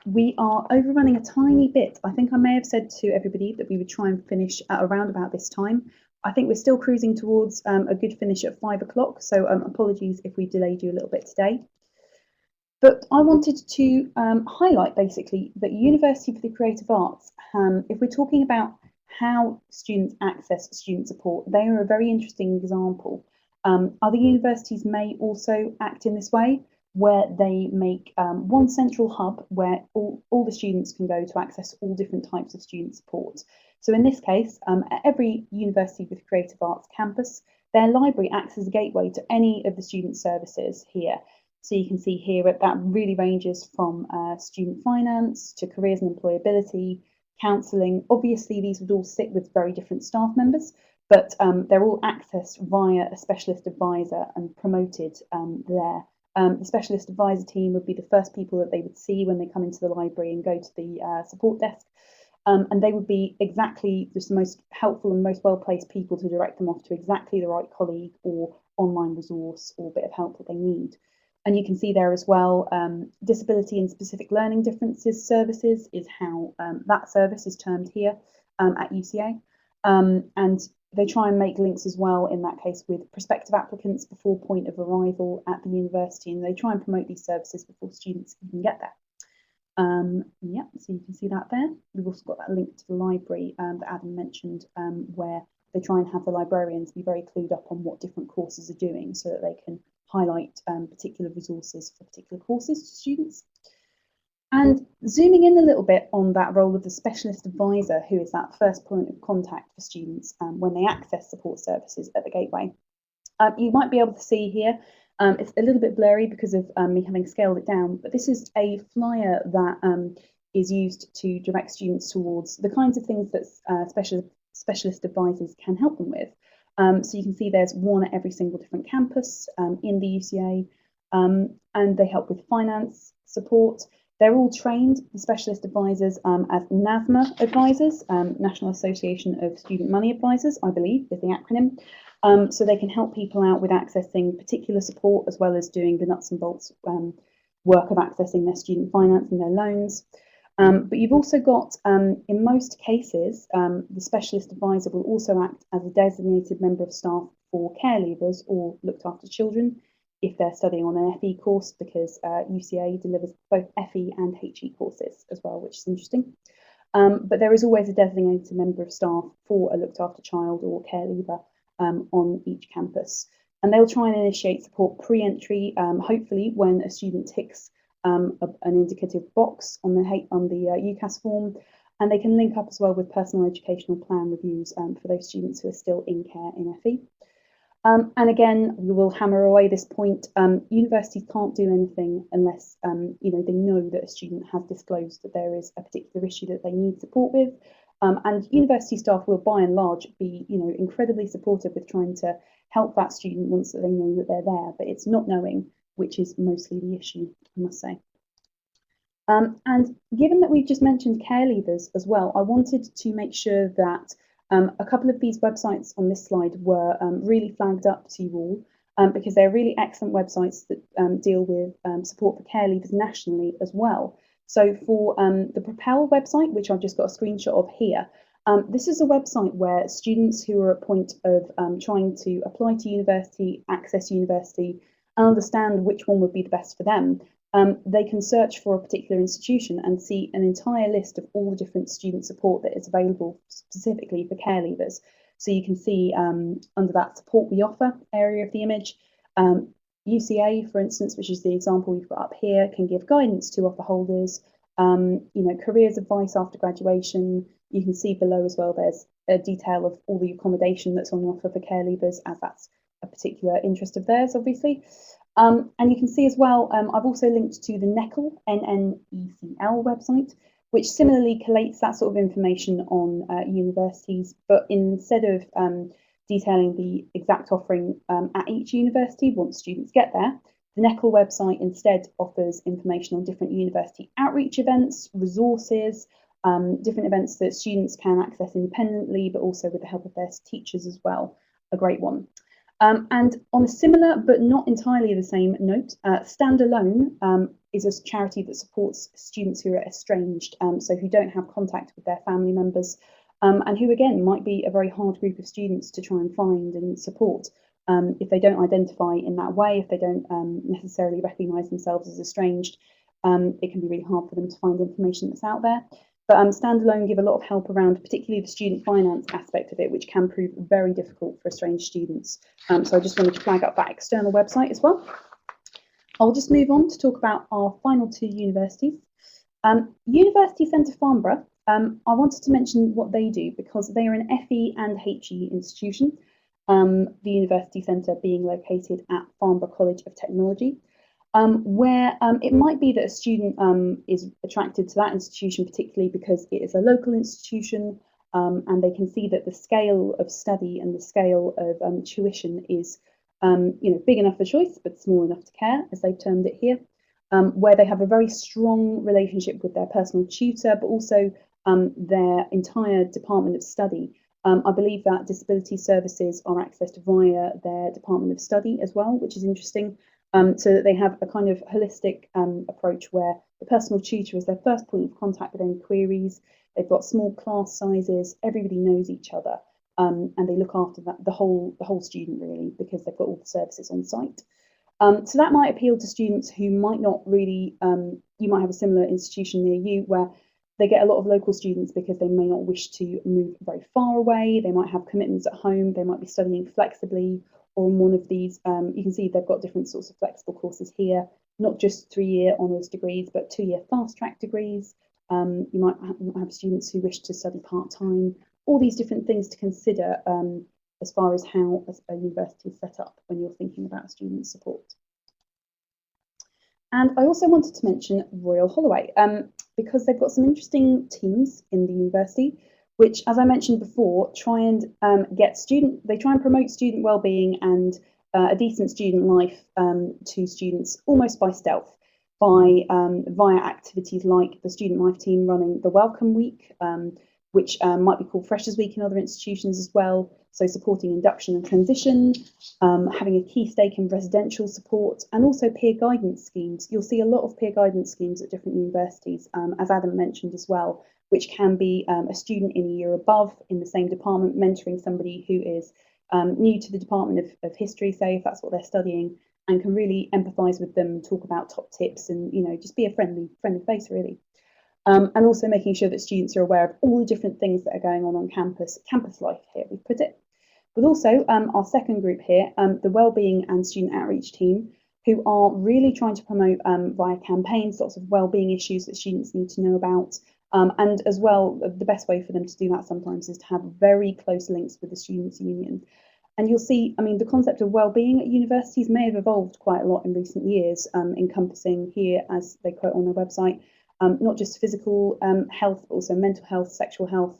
We are overrunning a tiny bit. I think I may have said to everybody that we would try and finish at around about this time. I think we're still cruising towards a good finish at 5 o'clock, so apologies if we delayed you a little bit today. But I wanted to highlight basically that University for the Creative Arts, if we're talking about how students access student support, they are a very interesting example. Other universities may also act in this way, where they make one central hub where all the students can go to access all different types of student support. So in this case, at every University with Creative Arts campus, their library acts as a gateway to any of the student services here. So you can see here that really ranges from student finance to careers and employability, counselling. Obviously, these would all sit with very different staff members, but they're all accessed via a specialist advisor and promoted there. The specialist advisor team would be the first people that they would see when they come into the library and go to the support desk. And they would be exactly just the most helpful and most well-placed people to direct them off to exactly the right colleague or online resource or bit of help that they need. And you can see there as well, disability and specific learning differences services is how that service is termed here at UCA. And they try and make links as well in that case with prospective applicants before point of arrival at the university, and they try and promote these services before students even get there. Yeah, so you can see that there. We've also got that link to the library that Adam mentioned, where they try and have the librarians be very clued up on what different courses are doing so that they can highlight particular resources for particular courses to students. And zooming in a little bit on that role of the specialist advisor, who is that first point of contact for students when they access support services at the gateway. You might be able to see here, it's a little bit blurry because of me having scaled it down, but this is a flyer that is used to direct students towards the kinds of things that specialist advisors can help them with. So you can see there's one at every single different campus in the UCA, and they help with finance support. They're all trained, the specialist advisors, as NASMA advisors, National Association of Student Money Advisors, I believe is the acronym. So they can help people out with accessing particular support as well as doing the nuts and bolts work of accessing their student finance and their loans. But you've also got, in most cases, the specialist advisor will also act as a designated member of staff for care leavers or looked after children if they're studying on an FE course, because UCA delivers both FE and HE courses as well, which is interesting. But there is always a designated member of staff for a looked after child or care leaver on each campus. And they'll try and initiate support pre-entry, hopefully when a student ticks an indicative box on the UCAS form, and they can link up as well with personal educational plan reviews for those students who are still in care in FE. And again, we will hammer away this point. Universities can't do anything unless they know that a student has disclosed that there is a particular issue that they need support with. And university staff will, by and large, be incredibly supportive with trying to help that student once they know that they're there. But it's not knowing, which is mostly the issue, I must say. And given that we've just mentioned care leavers as well, I wanted to make sure that a couple of these websites on this slide were really flagged up to you all, because they're really excellent websites that deal with support for care leavers nationally as well. So for the Propel website, which I've just got a screenshot of here, this is a website where students who are at point of trying to apply to university, access university, and understand which one would be the best for them, they can search for a particular institution and see an entire list of all the different student support that is available specifically for care leavers. So you can see under that support we offer area of the image, UCA, for instance, which is the example we've got up here, can give guidance to offer holders, careers advice after graduation. You can see below as well, there's a detail of all the accommodation that's on offer for care leavers, as that's a particular interest of theirs, obviously. And you can see as well, I've also linked to the NECL, N-N-E-C-L website, which similarly collates that sort of information on universities, but instead of detailing the exact offering at each university once students get there, the NECL website instead offers information on different university outreach events, resources, different events that students can access independently, but also with the help of their teachers as well, a great one. And on a similar but not entirely the same note, Stand Alone is a charity that supports students who are estranged, so who don't have contact with their family members, and who again might be a very hard group of students to try and find and support if they don't identify in that way, if they don't necessarily recognise themselves as estranged. It can be really hard for them to find information that's out there. But Stand Alone give a lot of help around particularly the student finance aspect of it, which can prove very difficult for estranged students. So I just wanted to flag up that external website as well. I'll just move on to talk about our final two universities. University Centre Farnborough, I wanted to mention what they do because they are an FE and HE institution, the University Centre being located at Farnborough College of Technology. Where it might be that a student is attracted to that institution, particularly because it is a local institution, and they can see that the scale of study and the scale of tuition is big enough for choice, but small enough to care, as they've termed it here, where they have a very strong relationship with their personal tutor, but also their entire department of study. I believe that disability services are accessed via their department of study as well, which is interesting. So that they have a kind of holistic approach where the personal tutor is their first point of contact with any queries. They've got small class sizes, everybody knows each other, and they look after the whole student really, because they've got all the services on site. So that might appeal to students who might not really, you might have a similar institution near you where they get a lot of local students because they may not wish to move very far away. They might have commitments at home. They might be studying flexibly, or on one of these, you can see they've got different sorts of flexible courses here. not just 3-year honours degrees, but 2-year fast-track degrees. You might have students who wish to study part-time, all these different things to consider as far as how a university is set up when you're thinking about student support. And I also wanted to mention Royal Holloway, because they've got some interesting teams in the university, which, as I mentioned before, try and promote student wellbeing and a decent student life to students almost by stealth, via activities like the student life team running the Welcome Week, which might be called Freshers Week in other institutions as well. So supporting induction and transition, having a key stake in residential support, and also peer guidance schemes. You'll see a lot of peer guidance schemes at different universities, as Adam mentioned as well, which can be a student in a year above in the same department mentoring somebody who is new to the Department of History, say, if that's what they're studying, and can really empathise with them, talk about top tips, and just be a friendly face, really. And also making sure that students are aware of all the different things that are going on campus life here, we put it. But also our second group here, the Wellbeing and Student Outreach team, who are really trying to promote via campaigns lots of wellbeing issues that students need to know about. And as well, the best way for them to do that sometimes is to have very close links with the Students' Union. And you'll see, the concept of wellbeing at universities may have evolved quite a lot in recent years, encompassing here, as they quote on their website, not just physical health, but also mental health, sexual health,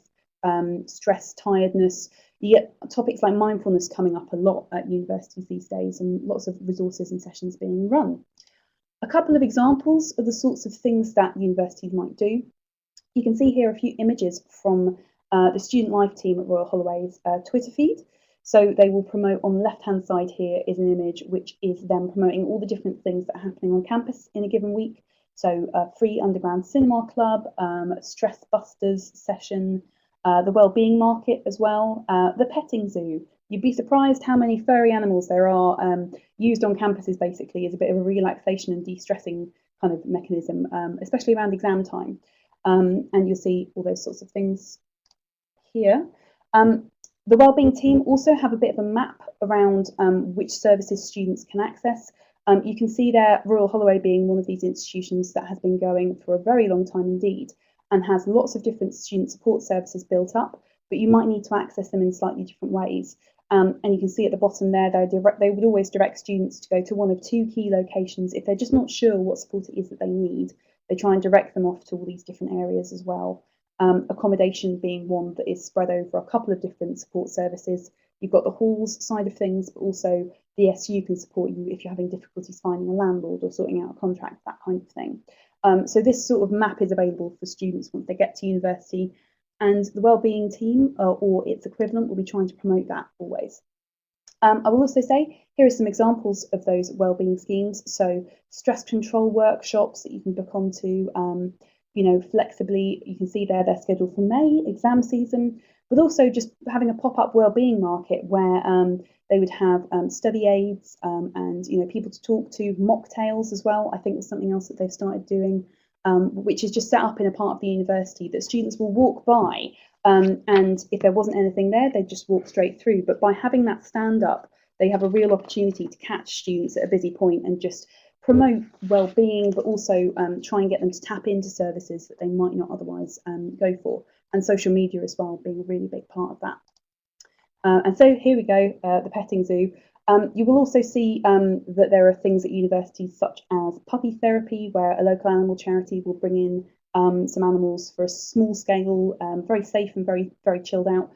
stress, tiredness. You get topics like mindfulness coming up a lot at universities these days, and lots of resources and sessions being run. A couple of examples of the sorts of things that universities might do. You can see here a few images from the Student Life team at Royal Holloway's Twitter feed. So they will promote, on the left-hand side here is an image which is them promoting all the different things that are happening on campus in a given week. So free underground cinema club, stress busters session, the wellbeing market as well, the petting zoo. You'd be surprised how many furry animals there are used on campuses, basically as a bit of a relaxation and de-stressing kind of mechanism, especially around exam time. And you'll see all those sorts of things here. The wellbeing team also have a bit of a map around which services students can access. You can see there Royal Holloway being one of these institutions that has been going for a very long time indeed, and has lots of different student support services built up, but you might need to access them in slightly different ways. And you can see at the bottom there, they would always direct students to go to one of 2 key locations. If they're just not sure what support it is that they need, they try and direct them off to all these different areas as well. Accommodation being one that is spread over a couple of different support services. You've got the halls side of things, but also the SU can support you if you're having difficulties finding a landlord or sorting out a contract, that kind of thing. So this sort of map is available for students once they get to university, and the wellbeing team or its equivalent will be trying to promote that always. I will also say here are some examples of those wellbeing schemes. So stress control workshops that you can book onto, flexibly. You can see there they're scheduled for May, exam season, but also just having a pop-up wellbeing market where they would have study aids and people to talk to, mocktails as well. I think was something else that they've started doing, which is just set up in a part of the university that students will walk by. And if there wasn't anything there, they'd just walk straight through. But by having that stand up, they have a real opportunity to catch students at a busy point and just promote well-being, but also try and get them to tap into services that they might not otherwise go for. And social media as well being a really big part of that. And so here we go, the petting zoo. You will also see that there are things at universities such as puppy therapy, where a local animal charity will bring in some animals for a small scale, very safe and very, very chilled out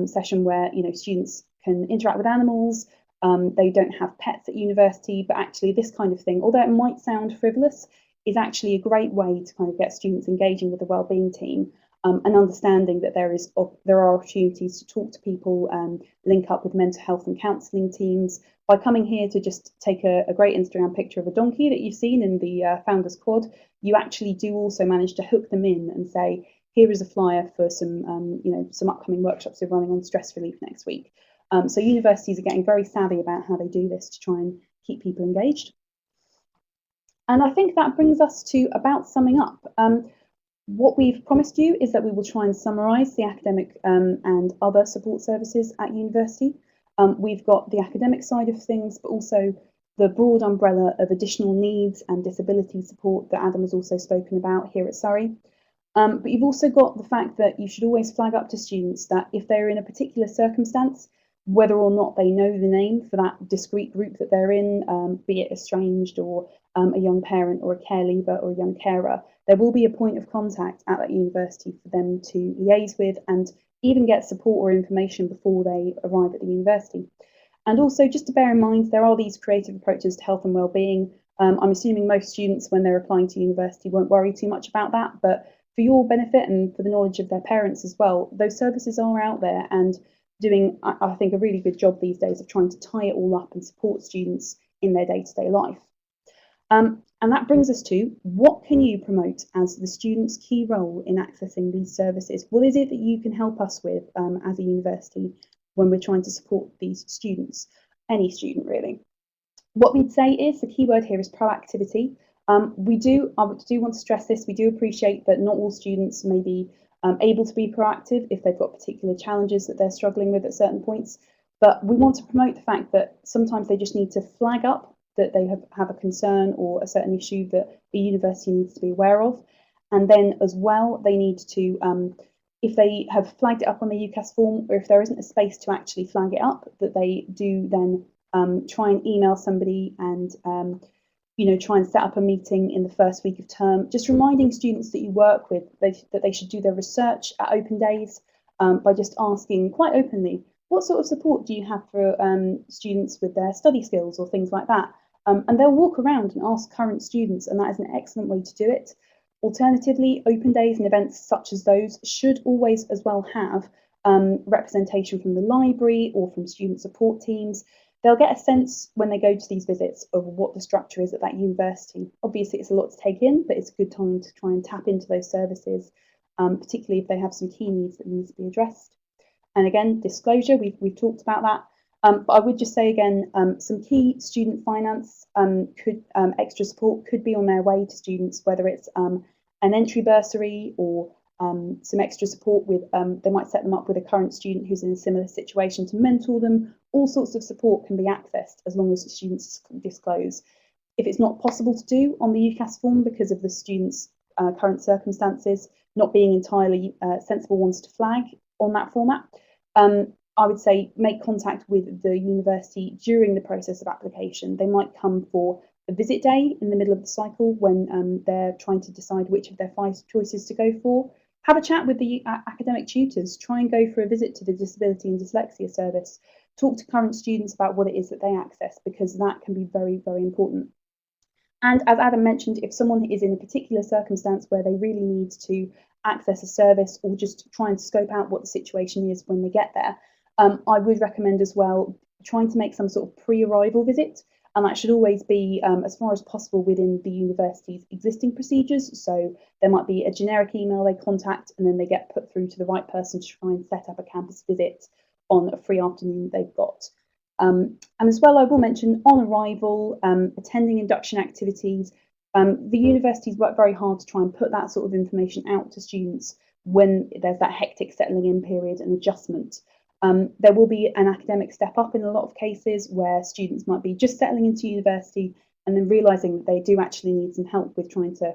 session where students can interact with animals. They don't have pets at university, but actually this kind of thing, although it might sound frivolous, is actually a great way to kind of get students engaging with the wellbeing team and understanding that there are opportunities to talk to people, link up with mental health and counselling teams. By coming here to just take a great Instagram picture of a donkey that you've seen in the Founders Quad, you actually do also manage to hook them in and say, here is a flyer for some upcoming workshops we're running on stress relief next week. So universities are getting very savvy about how they do this to try and keep people engaged. And I think that brings us to about summing up. What we've promised you is that we will try and summarise the academic and other support services at university. We've got the academic side of things, but also the broad umbrella of additional needs and disability support that Adam has also spoken about here at Surrey. But you've also got the fact that you should always flag up to students that if they're in a particular circumstance, whether or not they know the name for that discrete group that they're in, be it estranged or a young parent or a care leaver or a young carer, there will be a point of contact at that university for them to liaise with and even get support or information before they arrive at the university. And also, just to bear in mind, there are these creative approaches to health and wellbeing. I'm assuming most students, when they're applying to university, won't worry too much about that, but for your benefit and for the knowledge of their parents as well, those services are out there and doing, I think, a really good job these days of trying to tie it all up and support students in their day-to-day life. And that brings us to, what can you promote as the student's key role in accessing these services? What is it that you can help us with as a university when we're trying to support these students? Any student, really. What we'd say is, the key word here is proactivity. I do want to stress this, we do appreciate that not all students may be able to be proactive if they've got particular challenges that they're struggling with at certain points, but we want to promote the fact that sometimes they just need to flag up that they have a concern or a certain issue that the university needs to be aware of. And then as well, they need to, if they have flagged it up on the UCAS form, or if there isn't a space to actually flag it up, that they do then try and email somebody and try and set up a meeting in the first week of term, just reminding students that you work with that they should do their research at open days by just asking quite openly, what sort of support do you have for students with their study skills or things like that? And they'll walk around and ask current students, and that is an excellent way to do it. Alternatively, open days and events such as those should always as well have representation from the library or from student support teams. They'll get a sense when they go to these visits of what the structure is at that university. Obviously, it's a lot to take in, but it's a good time to try and tap into those services, particularly if they have some key needs that need to be addressed. And again, disclosure, we've talked about that. But I would just say again, some key student finance extra support could be on their way to students, whether it's an entry bursary or some extra support with, they might set them up with a current student who's in a similar situation to mentor them. All sorts of support can be accessed as long as the students disclose. If it's not possible to do on the UCAS form because of the student's current circumstances not being entirely sensible ones to flag on that format, I would say make contact with the university during the process of application. They might come for a visit day in the middle of the cycle when they're trying to decide which of their 5 choices to go for. Have a chat with the academic tutors, try and go for a visit to the Disability and Dyslexia Service, talk to current students about what it is that they access, because that can be very, very important. And as Adam mentioned, if someone is in a particular circumstance where they really need to access a service or just try and scope out what the situation is when they get there, I would recommend as well trying to make some sort of pre-arrival visit, and that should always be as far as possible within the university's existing procedures. So there might be a generic email they contact, and then they get put through to the right person to try and set up a campus visit on a free afternoon they've got. And as well, I will mention on arrival, attending induction activities. The universities work very hard to try and put that sort of information out to students when there's that hectic settling in period and adjustment. There will be an academic step up in a lot of cases where students might be just settling into university and then realising that they do actually need some help with trying to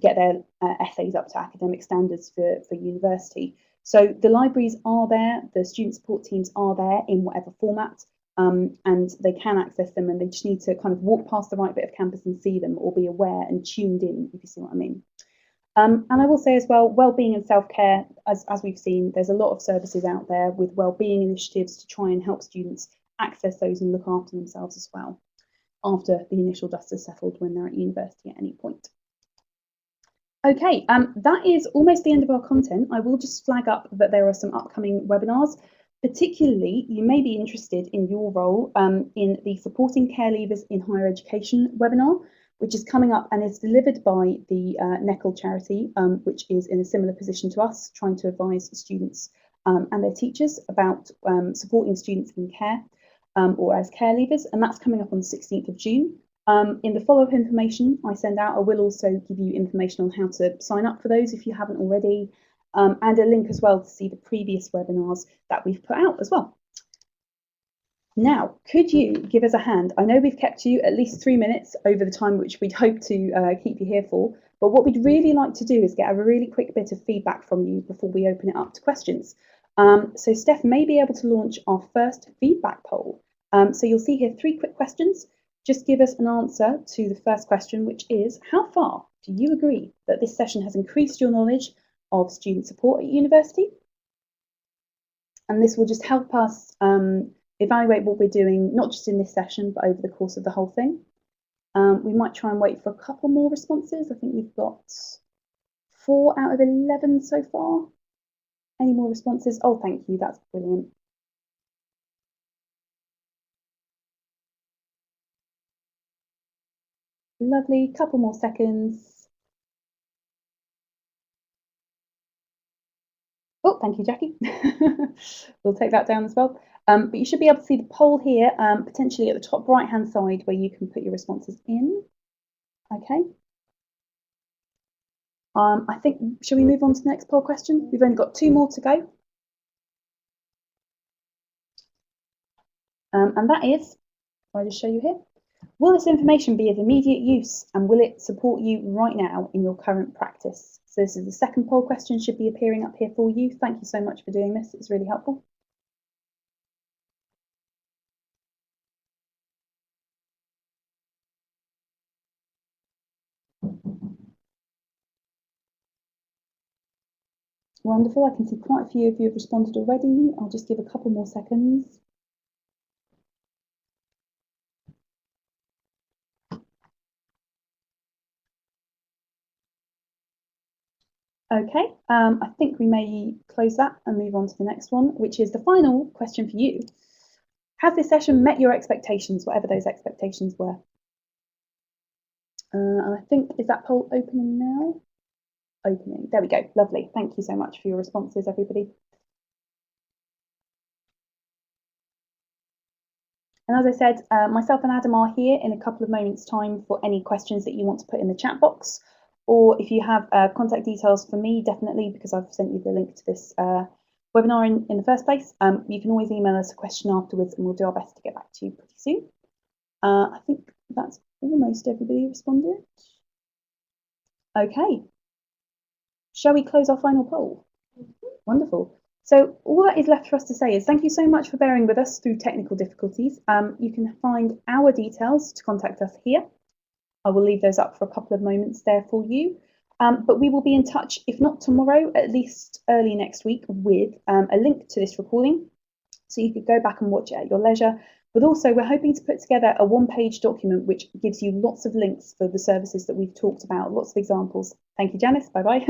get their essays up to academic standards for university. So the libraries are there, the student support teams are there in whatever format, and they can access them, and they just need to kind of walk past the right bit of campus and see them, or be aware and tuned in, if you see what I mean. And I will say as well, wellbeing and self-care, as we've seen, there's a lot of services out there with wellbeing initiatives to try and help students access those and look after themselves as well, after the initial dust has settled when they're at university at any point. Okay, that is almost the end of our content. I will just flag up that there are some upcoming webinars. Particularly, you may be interested in your role in the Supporting Care Leavers in Higher Education webinar, which is coming up and is delivered by the NECL charity, which is in a similar position to us, trying to advise students and their teachers about supporting students in care or as care leavers, and that's coming up on the 16th of June. In the follow-up information I send out, I will also give you information on how to sign up for those if you haven't already, and a link as well to see the previous webinars that we've put out as well. Now, could you give us a hand? I know we've kept you at least 3 minutes over the time which we'd hope to keep you here for, but what we'd really like to do is get a really quick bit of feedback from you before we open it up to questions. So Steph may be able to launch our first feedback poll. So you'll see here 3 quick questions. Just give us an answer to the first question, which is, how far do you agree that this session has increased your knowledge of student support at university? And this will just help us evaluate what we're doing, not just in this session, but over the course of the whole thing. We might try and wait for a couple more responses. I think we've got 4 out of 11 so far. Any more responses? Oh, thank you. That's brilliant. Lovely. Couple more seconds. Oh, thank you, Jackie. We'll take that down as well. But you should be able to see the poll here, potentially at the top right-hand side where you can put your responses in. Okay. I think, shall we move on to the next poll question? We've only got 2 more to go. And that is, I'll just show you here. Will this information be of immediate use and will it support you right now in your current practice? So this is the second poll question, should be appearing up here for you. Thank you so much for doing this, it's really helpful. Wonderful, I can see quite a few of you have responded already. I'll just give a couple more seconds. Okay, I think we may close that and move on to the next one, which is the final question for you. Has this session met your expectations, whatever those expectations were? And I think, is that poll opening now? Opening, there we go, lovely. Thank you so much for your responses, everybody. And as I said, myself and Adam are here in a couple of moments' time for any questions that you want to put in the chat box. Or if you have contact details for me, definitely, because I've sent you the link to this webinar in the first place, you can always email us a question afterwards and we'll do our best to get back to you pretty soon. I think that's almost everybody responded. Okay. Shall we close our final poll? Wonderful. So all that is left for us to say is thank you so much for bearing with us through technical difficulties. You can find our details to contact us here. I will leave those up for a couple of moments there for you. But we will be in touch, if not tomorrow, at least early next week with a link to this recording. So you could go back and watch it at your leisure. But also we're hoping to put together a 1-page document which gives you lots of links for the services that we've talked about, lots of examples. Thank you, Janice. Bye-bye.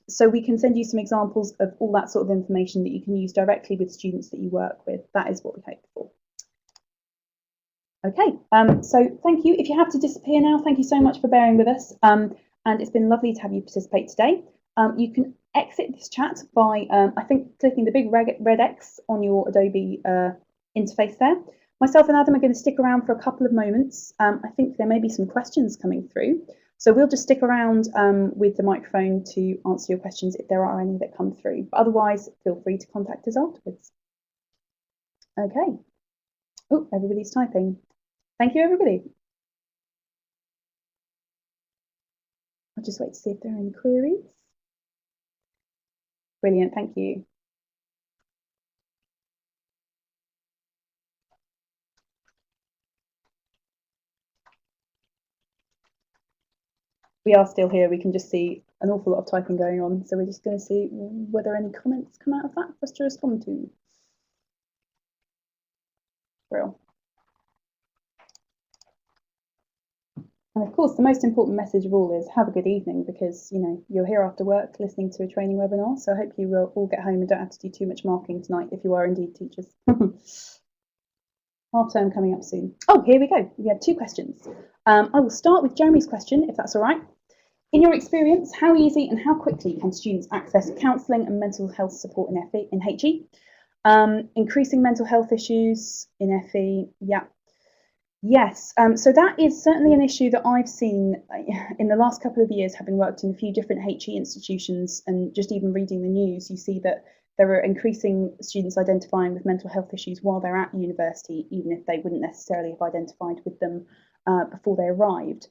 So we can send you some examples of all that sort of information that you can use directly with students that you work with. That is what we hope for. Okay, so thank you. If you have to disappear now, thank you so much for bearing with us. And it's been lovely to have you participate today. You can exit this chat by, I think, clicking the big red X on your Adobe interface there. Myself and Adam are going to stick around for a couple of moments. I think there may be some questions coming through. So we'll just stick around with the microphone to answer your questions if there are any that come through. But otherwise, feel free to contact us afterwards. Okay. Oh, everybody's typing. Thank you, everybody. I'll just wait to see if there are any queries. Brilliant, thank you. We are still here. We can just see an awful lot of typing going on. So we're just going to see whether any comments come out of that for us to respond to. Real. And of course, the most important message of all is have a good evening because, you know, you're here after work listening to a training webinar. So I hope you will all get home and don't have to do too much marking tonight if you are indeed teachers. Half term coming up soon. Oh, here we go. We have 2 questions. I will start with Jeremy's question, if that's all right. In your experience, how easy and how quickly can students access counselling and mental health support in HE? Increasing mental health issues in FE, yeah. Yes, so that is certainly an issue that I've seen in the last couple of years, having worked in a few different HE institutions and just even reading the news, you see that there are increasing students identifying with mental health issues while they're at university, even if they wouldn't necessarily have identified with them before they arrived.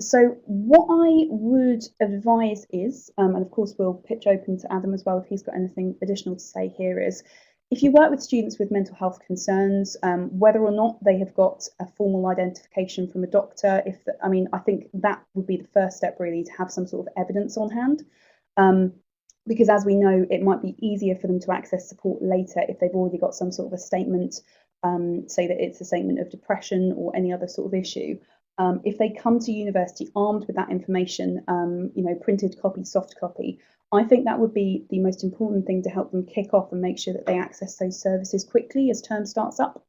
So what I would advise is, and of course we'll pitch open to Adam as well if he's got anything additional to say here, is if you work with students with mental health concerns, whether or not they have got a formal identification from a doctor, I think that would be the first step really, to have some sort of evidence on hand. Because as we know, it might be easier for them to access support later if they've already got some sort of a statement, say that it's a statement of depression or any other sort of issue. If they come to university armed with that information, printed copy, soft copy, I think that would be the most important thing to help them kick off and make sure that they access those services quickly as term starts up.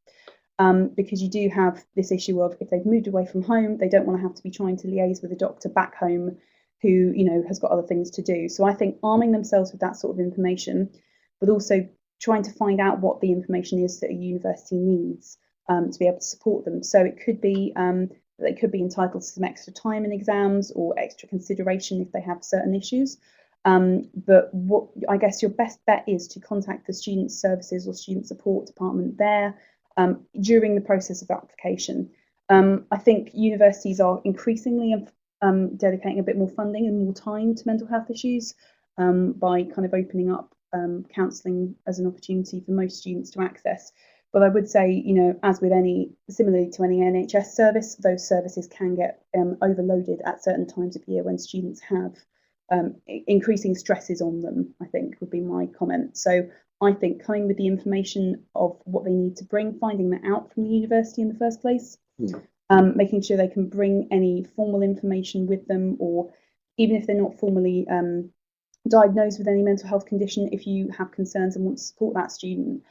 Because you do have this issue of, if they've moved away from home, they don't want to have to be trying to liaise with a doctor back home who, has got other things to do. So I think arming themselves with that sort of information, but also trying to find out what the information is that a university needs to be able to support them. So it could be they could be entitled to some extra time in exams or extra consideration if they have certain issues. But what I guess your best bet is to contact the student services or student support department there during the process of application. I think universities are increasingly dedicating a bit more funding and more time to mental health issues by kind of opening up counselling as an opportunity for most students to access. But I would say, as with similarly to any NHS service, those services can get overloaded at certain times of year when students have increasing stresses on them, I think would be my comment. So I think coming with the information of what they need to bring, finding that out from the university in the first place, making sure they can bring any formal information with them, or even if they're not formally diagnosed with any mental health condition, if you have concerns and want to support that student,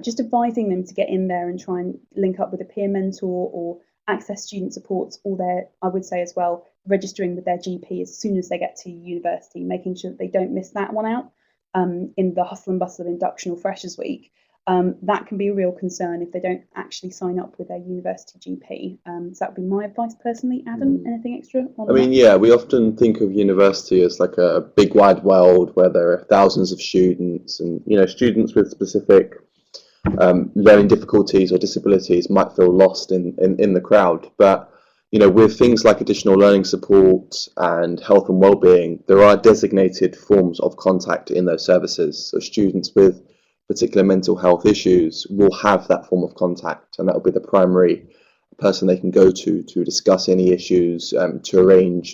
just advising them to get in there and try and link up with a peer mentor or access student supports, or I would say as well, registering with their GP as soon as they get to university, making sure that they don't miss that one out in the hustle and bustle of induction or freshers week. That can be a real concern if they don't actually sign up with their university GP. So that would be my advice personally. Adam, anything extra on that? Yeah, we often think of university as like a big wide world where there are thousands of students, and students with specific learning difficulties or disabilities might feel lost in the crowd. But with things like additional learning support and health and wellbeing, there are designated forms of contact in those services. So students with particular mental health issues will have that form of contact, and that will be the primary person they can go to discuss any issues, to arrange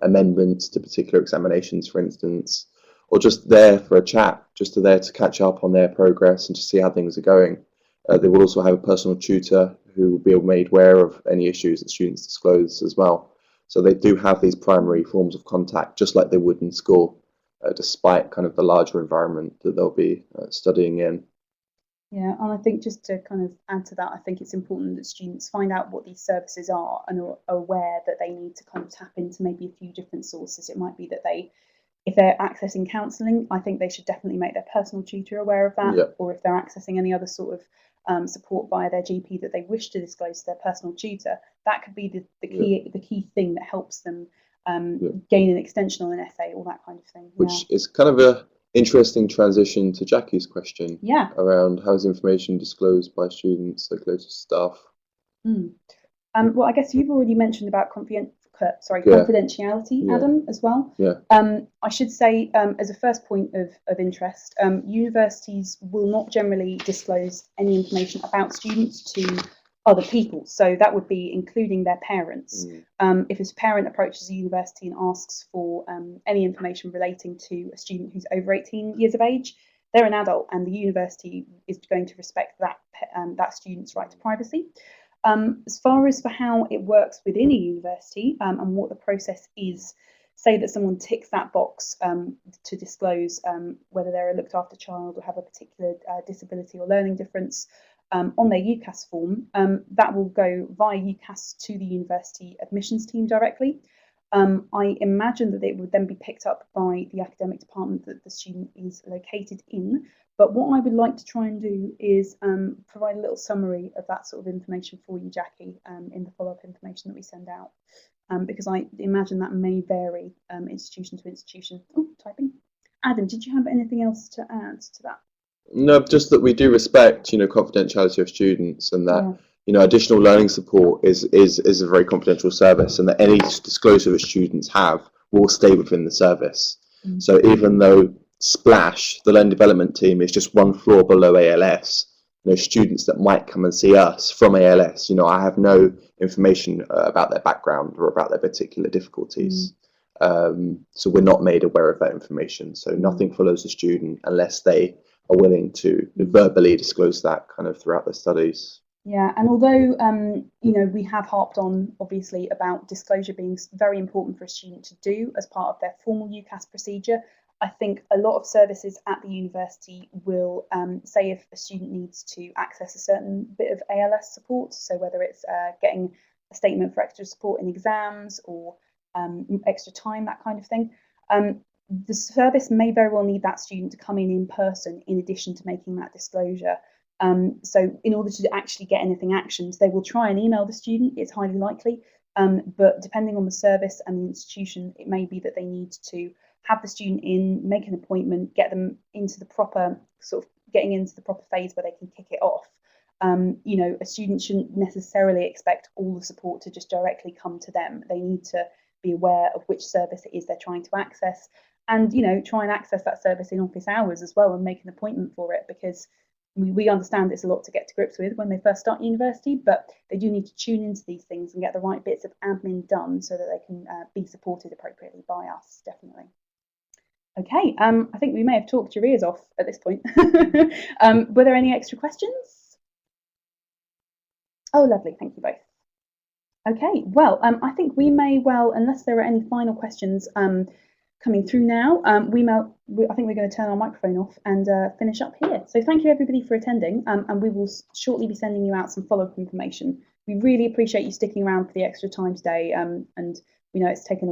amendments to particular examinations, for instance, or just there for a chat, just there to catch up on their progress and to see how things are going. They will also have a personal tutor who will be made aware of any issues that students disclose as well. So they do have these primary forms of contact, just like they would in school, despite kind of the larger environment that they'll be studying in. Yeah, and I think just to kind of add to that, I think it's important that students find out what these services are and are aware that they need to kind of tap into maybe a few different sources. It might be that if they're accessing counselling, I think they should definitely make their personal tutor aware of that. Yep. Or if they're accessing any other sort of support via their GP that they wish to disclose to their personal tutor, that could be the key thing that helps them gain an extension on an essay, all that kind of thing. Which is kind of a interesting transition to Jackie's question around how is information disclosed by students, like loads of stuff. Well, I guess you've already mentioned about confidentiality, Adam, as well. I should say, as a first point of interest, universities will not generally disclose any information about students to other people. So that would be including their parents. If a parent approaches a university and asks for any information relating to a student who's over 18 years of age, they're an adult, and the university is going to respect that student's right to privacy. As far as for how it works within a university and what the process is, say that someone ticks that box to disclose whether they're a looked after child or have a particular disability or learning difference on their UCAS form, that will go via UCAS to the university admissions team directly. I imagine that it would then be picked up by the academic department that the student is located in. But what I would like to try and do is provide a little summary of that sort of information for you, Jackie, in the follow-up information that we send out, because I imagine that may vary institution to institution. Oh, typing. Adam, did you have anything else to add to that? No, just that we do respect, confidentiality of students, and that, Yeah. additional learning support is a very confidential service, and that any disclosure that students have will stay within the service. Mm. So even though Splash, the learning development team, is just one floor below ALS, students that might come and see us from ALS, I have no information about their background or about their particular difficulties. So we're not made aware of that information. So nothing follows the student unless they are willing to verbally disclose that kind of throughout their studies. Yeah, and although we have harped on obviously about disclosure being very important for a student to do as part of their formal UCAS procedure, I think a lot of services at the university will say if a student needs to access a certain bit of ALS support, so whether it's getting a statement for extra support in exams or extra time, that kind of thing. The service may very well need that student to come in person in addition to making that disclosure. So in order to actually get anything actioned, they will try and email the student, it's highly likely, but depending on the service and the institution, it may be that they need to have the student in, make an appointment, get them into the proper getting into the proper phase where they can kick it off. A student shouldn't necessarily expect all the support to just directly come to them. They need to be aware of which service it is they're trying to access, and try and access that service in office hours as well and make an appointment for it, because we understand it's a lot to get to grips with when they first start university, but they do need to tune into these things and get the right bits of admin done so that they can be supported appropriately by us, definitely. Okay, I think we may have talked your ears off at this point. Were there any extra questions? Oh, lovely, thank you both. Okay, well, I think we may well, unless there are any final questions coming through now, I think we're going to turn our microphone off and finish up here. So thank you everybody for attending, and we will shortly be sending you out some follow-up information. We really appreciate you sticking around for the extra time today, and we know it's taken a while.